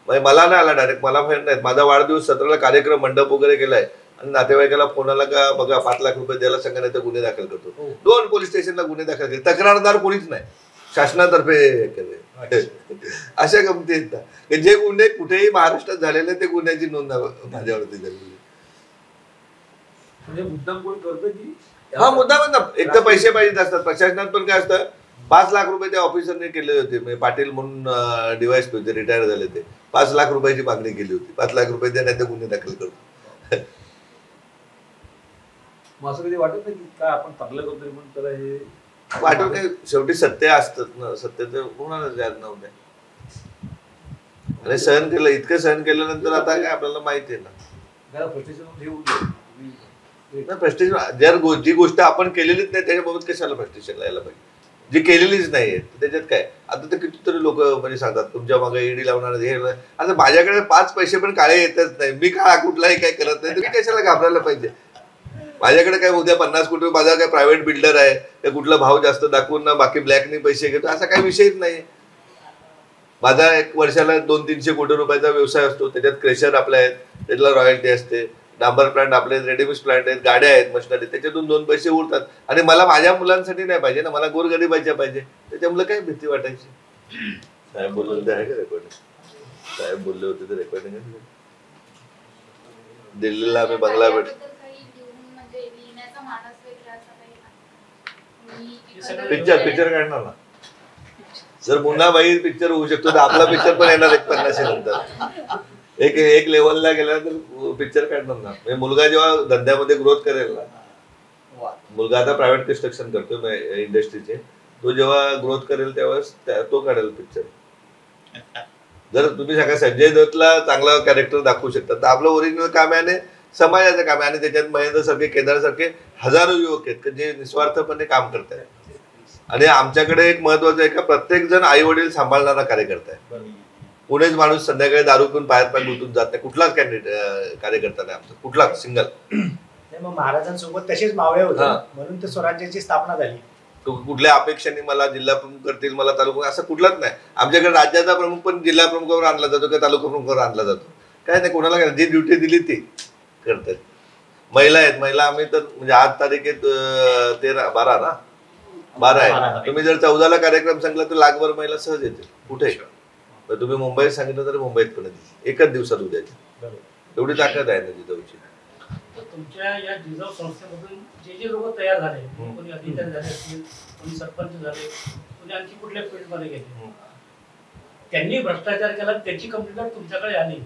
मला नाही आला डायरेक्ट, मला फ्रेंड नाहीत, माझा वाढदिवस 17ला कार्यक्रम मंडप वगैरे केलाय, आणि नातेवाईकाला फोन आला का बघा 5 लाख रुपये द्यायला सांगा नाही तर गुन्हे दाखल करतो. 2 पोलीस स्टेशनला गुन्हे दाखल केले, तक्रारदार कोणीच नाही, शासनातर्फे केले. अशा गमती आहेत ना, की जे गुन्हे कुठेही महाराष्ट्रात झालेले ते गुन्ह्याची नोंद माझ्यावरती झालेली. म्हणजे मुद्दाम कोण करतं की हा मुद्दा एक तर पैसे पाहिजे असतात. प्रशासनात पण काय असतं, 5 लाख रुपये त्या ऑफिसरने केले होते, म्हणजे पाटील म्हणून डीवायएसपी होते, रिटायर झाले ते, 5 लाख रुपयाची मागणी केली होती, 5 लाख रुपये द्या नाही तर गुन्हे दाखल करतो. मग असं कधी वाटत नाही की काय आपण चांगलं करतोय म्हणून त्याला हे वाटत नाही. शेवटी सत्य असतात ना, सत्य तर कोणाला द्यायला नव्हतं. आणि सहन केलं, इतकं सहन केल्यानंतर आता काय आपल्याला माहिती आहे ना, त्याला फ्रस्ट्रेशन ठेवून तुम्ही फ्रस्ट्रेशन जी गोष्ट आपण केलेलीच नाही त्याच्याबाबत कशाला फ्रस्ट्रेशन यायला पाहिजे, जी केलेलीच नाहीये त्याच्यात काय. आता तर कितीतरी लोक म्हणजे सांगतात तुमच्या मागे ईडी लावणार हे. आता माझ्याकडे 5 पैसे पण काळे येतच नाही, मी का कुठलाही काय करत नाही, तुम्ही कशाला घाबरायला पाहिजे. माझ्याकडे काय उद्या 50 कोटी, माझा काय प्रायव्हेट बिल्डर आहे, ते कुठला भाव जास्त दाखवून ना बाकी ब्लॅकनी पैसे घेतो असा काही विषयच नाही. माझा एक वर्षाला 200-300 कोटी रुपयाचा व्यवसाय असतो, त्याच्यात क्रेशर आपले आहेत, त्याला रॉयल्टी असते, डांबर प्लांट आपले, रेडीमिक्स प्लांट आहेत, गाड्या आहेत, मशिनरी, त्याच्यातून 2 पैसे उरतात. आणि मला माझ्या मुलांसाठी नाही पाहिजे ना, मला गोरगरिबाच्या पाहिजे, त्याच्यामुळे काय भीती वाटायची. साहेब बोलले होते, आहे का रेकॉर्डिंग? साहेब बोलले होते ते रेकॉर्डिंग आहे. दिल्लीला आम्ही बंगला भेट पिक्चर काढणार ना. जर मुन्नाबाई पिक्चर होऊ शकतो तर आपला पिक्चर पण येणार 50 नंतर. एक लेवलला गेल्यानंतर पिक्चर काढणार ना. म्हणजे मुलगा जेव्हा धंद्यामध्ये ग्रोथ करेल ना, मुलगा आता प्रायव्हेट कन्स्ट्रक्शन करतोय इंडस्ट्रीचे, तो जेव्हा ग्रोथ करेल तेव्हाच तो काढेल पिक्चर. जर तुम्ही सगळ्या संजय दत्तला चांगला कॅरेक्टर दाखवू शकता तर आपलं ओरिजिनल काम आहे, समाजाचं काम आहे. आणि त्याच्यात महेंद्र सारखे, केदार सारखे हजारो युवक आहेत जे निस्वार्थपणे काम करतात. आणि आमच्याकडे एक महत्वाचं आहे का, प्रत्येक जण आई वडील सांभाळणारा कार्यकर्ता आहे. पुणेच माणूस संध्याकाळी दारू पिऊन पायात पाय गुंतून जात नाही, कुठलाच कॅन्डिडेट कार्यकर्ता नाही आमचा, कुठलाच सिंगल. मग महाराजांसोबत तसेच मावळे होते म्हणून तर स्वराज्याची स्थापना झाली. कुठल्या अपेक्षाने मला जिल्हा प्रमुख करतील, मला तालुका, असं कुठलाच नाही. आमच्याकडे राज्याचा प्रमुख पण जिल्हा प्रमुखावर आणला जातो किंवा तालुका प्रमुखावर आणला जातो, काय नाही. कोणाला काय, जी ड्युटी दिली ती करतात. महिला आहेत, महिला आम्ही तर म्हणजे आज तारीख आहे 12 आहे. तुम्ही जर 14ला कार्यक्रम सांगितला तर लाखभर महिला सहज येते कुठे. तुम्ही मुंबईत सांगितलं तर मुंबईत पण एकच दिवसात उद्याची, एवढी ताकद आहे ना जिजाऊची. तुमच्या या जिजाऊ संस्थेमधून जे लोक तयार झाले, कोणी अधिकारी झाले असतील, कोणी सरपंच झाले, कोणी आणखी कुठल्या फील्डमध्ये गेले, त्यांनी भ्रष्टाचार केला, त्याची कंप्लेंट तुमच्याकडे आली.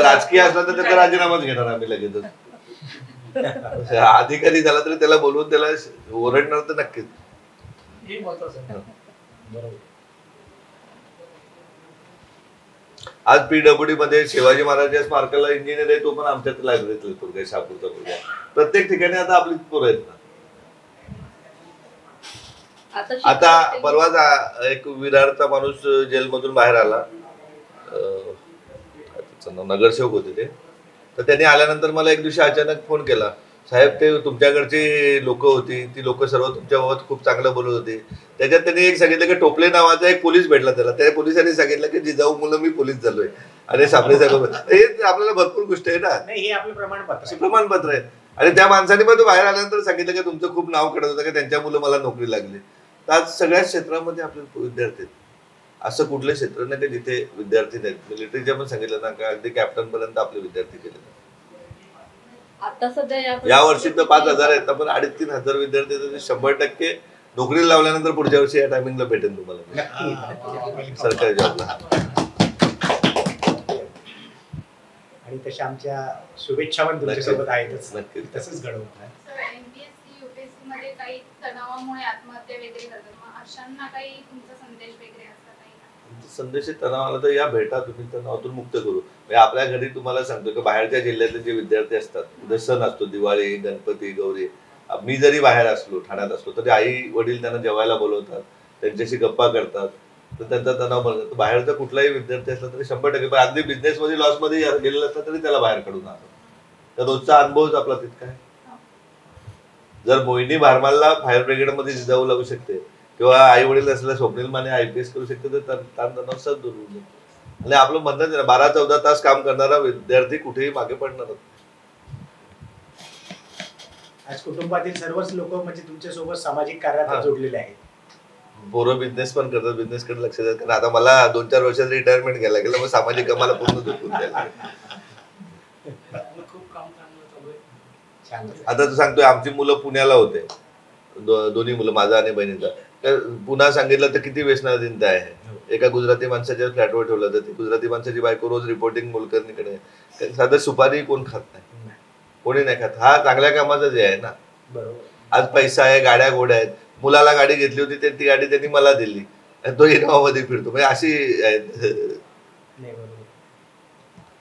राजकीय असला तर त्याचा राजीनामाच घेणार आम्ही लगेच. अधिकारी झाला तरी त्याला बोलवून त्याला ओरडणार तर नक्कीच. हे महत्वाचं आहे. बरोबर. आज पीडब्ल्यूडी मध्ये शिवाजी महाराजांच्या स्मारकाला इंजिनियर आहे, तो पण आमच्यात लायब्ररीतला पोरगा आहे, शापूरचा पोरगा. प्रत्येक ठिकाणी आता आपली पोरं आहेत ना. आता परवाच एक विरारचा माणूस जेलमधून बाहेर आला, नगरसेवक होते ते, तर त्यांनी आल्यानंतर मला एक दिवशी अचानक फोन केला, साहेब ते तुमच्याकडची लोक होती, ती लोक सर्व तुमच्याबाबत खूप चांगलं बोलत होती. त्याच्यात त्यांनी एक सांगितलं की टोपले नावाचा एक पोलीस भेटला त्याला, त्या पोलिसांनी सांगितलं की जिजाऊ मुलं मी पोलीस झालोय. आणि साबळे साहेब, हे आपल्याला भरपूर गोष्ट आहे ना, हे आपलं प्रमाणपत्र आहे. आणि त्या माणसाने पण तो बाहेर आल्यानंतर सांगितलं की तुमचं खूप नाव कडत होतं की त्यांच्या मुलं मला नोकरी लागली. तर आज सगळ्याच क्षेत्रामध्ये आपले विद्यार्थी आहेत. असं कुठलं क्षेत्र नाही की जिथे विद्यार्थी नाहीत. मिलिटरीच्या पण सांगितलं ना का अगदी कॅप्टन पर्यंत आपले विद्यार्थी केले. आता सध्या या वर्षी तर 5,000 आहेत, पण 2,500-3 हजार विद्यार्थी 100% नोकरी लावल्यानंतर पुढच्या वर्षी या टायमिंगला भेटेल तुम्हाला सरकारी जॉबला. आणि तशा आमच्या शुभेच्छा पण तुमच्यासोबत आहेतच, नक्कीच तसंच घडवत. एमपीएससी यूपीएससी मध्ये काही तणावामुळे आत्महत्या वगैरे करतात, मग अशांना काही तुमचा संदेश वगैरे असता काही? संदेश तणाव आला तर या भेटा, तुम्ही तणावातून मुक्त करू. म्हणजे आपल्या घरी तुम्हाला सांगतो की बाहेरच्या जिल्ह्यातले जे विद्यार्थी असतात, उद्या सण असतो, दिवाळी, गणपती, गौरी, मी जरी बाहेर असलो, ठाण्यात असलो, तरी आई वडील त्यांना जेवायला बोलवतात, त्यांच्याशी गप्पा करतात, तर त्यांचा तणाव बनतो. बाहेरचा कुठलाही विद्यार्थी असला तरी 100%, अगदी बिझनेस मध्ये लॉस मध्ये गेलेला असला तरी त्याला बाहेर काढून आणतो. तर रोजचा अनुभवच आपला तितका आहे. जर मोहिनी भारमालला फायर ब्रिगेड मध्ये जिजाऊ लागू शकते किंवा आई वडील असलेल्या स्वप्नील माने IPS करू शकते, तर तणाव सहज दूर होईल. आणि आपलं म्हणतात 12-14 तास काम करणारा विद्यार्थी कुठेही मागे पडणार. आज कुटुंबातील सर्वच लोक म्हणजे तुमच्यासोबत सामाजिक कार्यात हा. जोडलेले आहेत. पोरं बिझनेस पण करतात, बिझनेस कडे लक्ष देतात. कारण आता मला 2-4 वर्षात रिटायरमेंट घ्यायला गेलं, मग सामाजिक कामाला पूर्ण झोपून द्यायला लागलं. खूप काम चांगलं चालू आहे. छान. आता तू सांगतोय आमची मुलं पुण्याला होते, दोन्ही मुलं, माझा आणि बहिणीचा. तर पुन्हा सांगितलं तर किती व्यसनाधीनता आहे. एका गुजराती माणसाच्या फ्लॅटवर ठेवलं तर ती गुजराती माणसाची बायको रोज रिपोर्टिंग मोलकरणीकडे. साधं सुपारी कोण खात नाही, कोणी नाही खात. हा चांगल्या कामाचा जे आहे ना. बरोबर. आज पैसा आहे, गाड्या घोड्या आहेत. मुलाला गाडी घेतली होती, ती गाडी त्यांनी मला दिली, तो इनोवामध्ये फिरतो. म्हणजे अशी आहेत. नाही, बरोबर.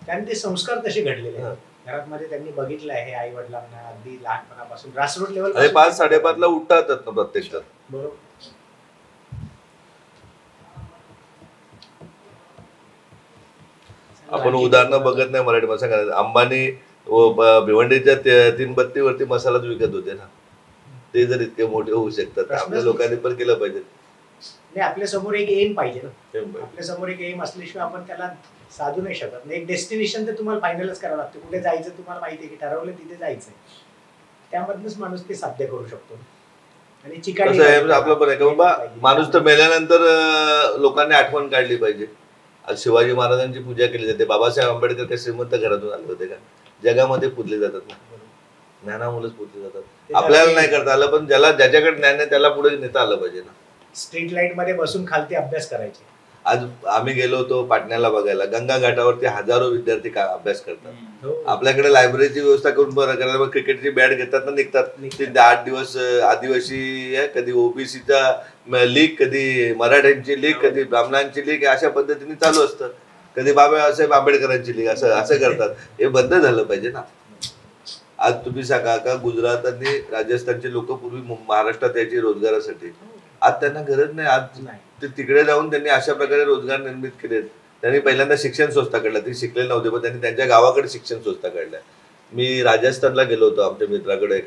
कारण ते संस्कार तसे घडलेले हा. आहेत. घरात मध्ये त्यांनी बघितलं आहे आई वडिलांना अगदी लहानपणापासून ग्रासरूट लेवल. अरे 5-5:30 उठतातच ना प्रत्येक जण. बरोबर. आपण उदाहरणं बघत नाही मराठी माणसं करायचं. अंबानी भिवंडीच्या 3 बत्तीवरती मसालाच विकत होते ना. ते जर इतके मोठे होऊ शकतात तर आपल्या लोकांनी पण केलं पाहिजे. नाही, आपल्या समोर एक एम पाहिजे ना. आपल्या समोर एक एम असल्याशिवाय आपण त्याला साधू नाही शकत. एक डेस्टिनेशन तर तुम्हाला फायनलच करावं लागतं. कुठे जायचं तुम्हाला माहिती आहे की ठरवलं तिथे जायचंय, त्यामधनच माणूस ते साध्य करू शकतो. आणि चिकाटी कसं आहे आपलं पण आहे का बाबा, माणूस तर मेल्यानंतर लोकांनी आठवण काढली पाहिजे. आज शिवाजी महाराजांची पूजा केली जाते. बाबासाहेब आंबेडकर काही श्रीमंत घरातून आले होते का? जगामध्ये पूजले जातात ना, ज्ञानामुळेच पूजले जातात. आपल्याला नाही करता आलं, पण ज्याच्याकडे ज्ञान आहे त्याला पुढे नेता आलं पाहिजे ना. स्ट्रीट लाईट मध्ये बसून खालती अभ्यास करायचे. आज आम्ही गेलो होतो पाटण्याला बघायला, गंगा घाटावरती हजारो विद्यार्थी अभ्यास करतात. हो. आपल्याकडे लायब्ररीची व्यवस्था करून बरं करायला, मग क्रिकेटची बॅट घेतात ना, निघतात. ते 8 दिवस आदिवासी आहे, कधी ओबीसीचा लीग, कधी मराठ्यांची लीग, कधी ब्राह्मणांची लीग, अशा पद्धतीने चालू असतं. कधी बाबासाहेब आंबेडकरांची लीग, असं करतात. हे बंद झालं पाहिजे ना. आज तुम्ही सांगा का गुजरात आणि राजस्थानचे लोक पूर्वी महाराष्ट्रात यायचे रोजगारासाठी, आज त्यांना गरज नाही. आज ते तिकडे जाऊन त्यांनी अशा प्रकारे रोजगार निर्मित केले. त्यांनी पहिल्यांदा शिक्षण संस्था काढल्या, ते शिकले नव्हते पण त्यांनी त्यांच्या गावाकडे शिक्षण संस्था काढल्या. मी राजस्थानला गेलो होतो आमच्या मित्राकडे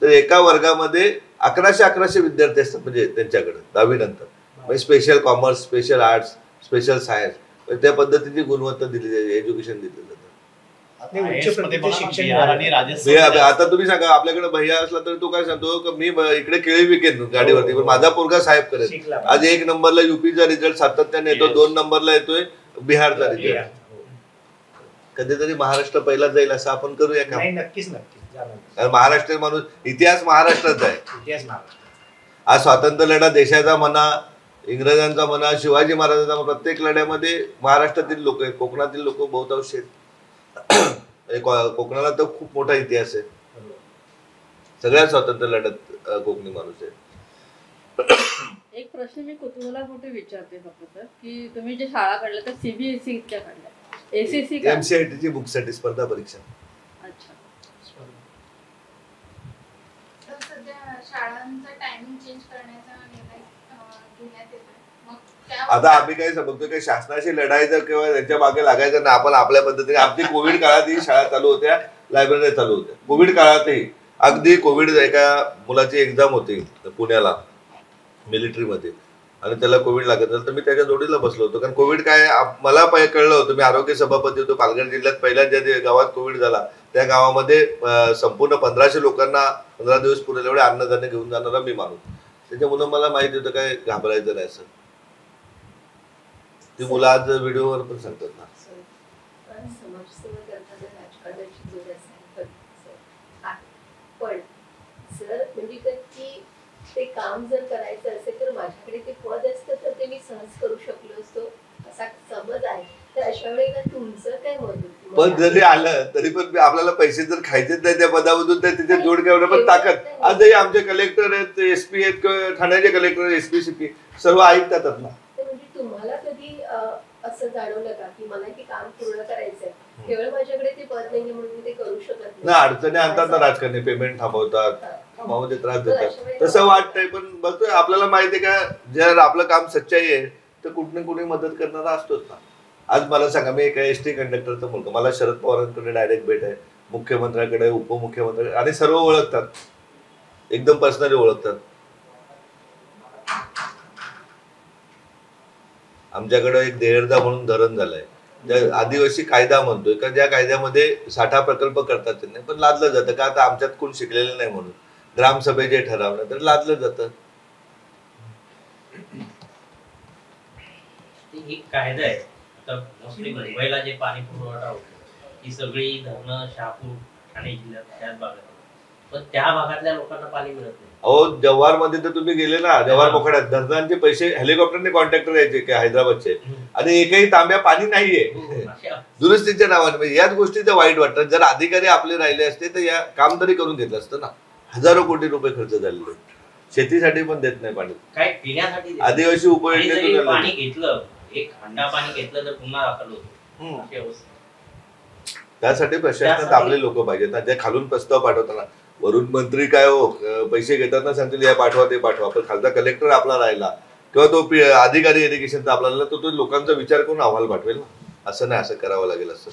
तर एका वर्गामध्ये 1100 विद्यार्थी असतात, म्हणजे त्यांच्याकडे 10वी नंतर. म्हणजे special commerce, special arts, special science, त्या पद्धतीची गुणवत्ता दिली जाते, एज्युकेशन दिलं जातं. आता तुम्ही सांगा आपल्याकडे भैया असला तर तो काय सांगतो मी इकडे केळी विकेन गाडीवरती, पण माझा पोरगा साहेब करेल. आज 1 नंबरला युपीचा रिझल्ट सातत्याने येतो, 2 नंबरला येतोय बिहारचा रिझल्ट. कधीतरी महाराष्ट्र पहिला जाईल असं आपण करूया का? नक्कीच नक्कीच. महाराष्ट्र माणूस, इतिहास महाराष्ट्राचा आहे. इतिहास महाराष्ट्र. आज स्वातंत्र्य लढा देशाचा म्हणा, इंग्रजांचा म्हणा, शिवाजी महाराजांचा, प्रत्येक लढ्यामध्ये महाराष्ट्रातील लोक आहेत, कोकणातील लोक बहुतांश आहेत. कोकणाला तर खूप मोठा इतिहास आहे. सगळ्या स्वातंत्र्य लढ्यात कोकणी माणूस आहे. एक प्रश्न मी कुतूहलापोटी विचारते फक्त सर, की तुम्ही जे शाळा काढल्या तर सीबीएसई इतक्या काढल्या, एसएससी एमसीआयटीची बुकसाठी स्पर्धा परीक्षा. अच्छा. तर सध्या शाळांचा टायमिंग चेंज करण्याचा निर्णय घेण्यात येतोय. मग आता आम्ही काय समजतो की शासनाशी लढायचं किंवा त्यांच्या मागे लागायचं ना, आपण आपल्या पद्धतीने. आमची कोविड काळात ही शाळा चालू होत्या, लायब्ररी चालू होत्या. कोविड काळातही अगदी कोविड, एका मुलाची एक्झाम होती पुण्याला मिलिटरीमध्ये, आणि त्याला कोविड लागत तर मी त्याच्या जोडीला बसलो होतो. कारण कोविड काय मला कळलं होतं. मी आरोग्य सभापती होतो पालघर जिल्ह्यात. पहिल्या ज्या गावात कोविड झाला त्या गावामध्ये संपूर्ण 1500 लोकांना 15 दिवस पुरेल एवढे अन्नधान्य घेऊन जाणारा मी माणूस. त्याच्यामुळे मला माहिती होतं काय घाबरायचं नाही असं. ती मुलं आज व्हिडिओवर पण सांगतात ना. पण सर म्हणजे की ते काम जर करायचं असेल तर माझ्याकडे ते पद असतं तर ते मी सहज करू शकलो असतो असा समज आहे. तर अशा वेळेला तुमचं काय मत? पद जरी आलं तरी पण आपल्याला पैसे जर खायचेच नाही त्या पदामधून तर तिथे जोड घेऊन पण ताकद. आजही आमचे कलेक्टर आहेत, एसपी आहेत, ठाण्याचे कलेक्टर, एसपी, सीपी सर्व ऐकतात ना. म्हणजे तुम्हाला कधी असं जाणवलं का की मला हे काम पूर्ण करायचंय, केवळ माझ्याकडे ते पद नाही म्हणून मी ते करू शकत नाही? अडचणी आणतात ना राजकारणी, पेमेंट थांबवतात, कामामध्ये त्रास देतात, तसं वाटतंय. पण बघतोय आपल्याला माहिती आहे का, जर आपलं काम सच्चाई आहे तर कुठे कुणी मदत करणारा असतोच ना. आज मला सांगा, मी एका एसटी कंडक्टरचा मुलगा, मला शरद पवारांकडे डायरेक्ट भेट आहे, मुख्यमंत्र्यांकडे, उपमुख्यमंत्री, आणि सर्व ओळखतात, एकदम पर्सनली ओळखतात. आमच्याकडे एक देहरदा म्हणून धरण झालंय, आदिवासी कायदा म्हणतोय का, ज्या कायद्यामध्ये साठा प्रकल्प करतात त्यांनी, पण लादलं जातं का आता आमच्यात कोण शिकलेलं नाही म्हणून ग्रामसभेचे ठरावलं तर लादलं जातं. ही कायदा आहे. आता मोस्टली मुंबईला जे पाणी पुरवठा होतो ही सगळी धरणं शहापूर ठाणे जिल्ह्यात त्याच भागात, पण त्या भागातल्या लोकांना पाणी मिळत नाही. अहो जव्हार मध्ये तर तुम्ही गेले ना, जव्हार मोखाड्यात धरणांचे पैसे हेलिकॉप्टरने कॉन्ट्रॅक्टर यायचे काय हैदराबादचे, आणि एकही तांब्या पाणी नाहीये दुरुस्तीच्या नावाने. म्हणजे याच गोष्टीचं वाईट वाटतं. जर अधिकारी आपले राहिले असते तर या काम तरी करून घेतलं असतं ना. हजारो कोटी रुपये खर्च झालेले, शेतीसाठी पण देत नाही पाणी, काय पिण्यासाठी आदिवासी उपयोजनेतून पाणी घेतलं, एक हंडा पाणी घेतलं तर पुन्हा दाखल होतो अशी अवस्था. त्यासाठी प्रशासनात आपले लोक पाहिजेत ना, जे खालून प्रस्ताव पाठवताना. वरून मंत्री काय हो पैसे घेताना सांगतील या पाठवा ते पाठवा, पण खालचा कलेक्टर आपला राहिला किंवा तो अधिकारी इरिगेशनचा आपला राहिला, तो लोकांचा विचार करून अहवाल पाठवेल ना. असं नाही, असं करावं लागेल असं.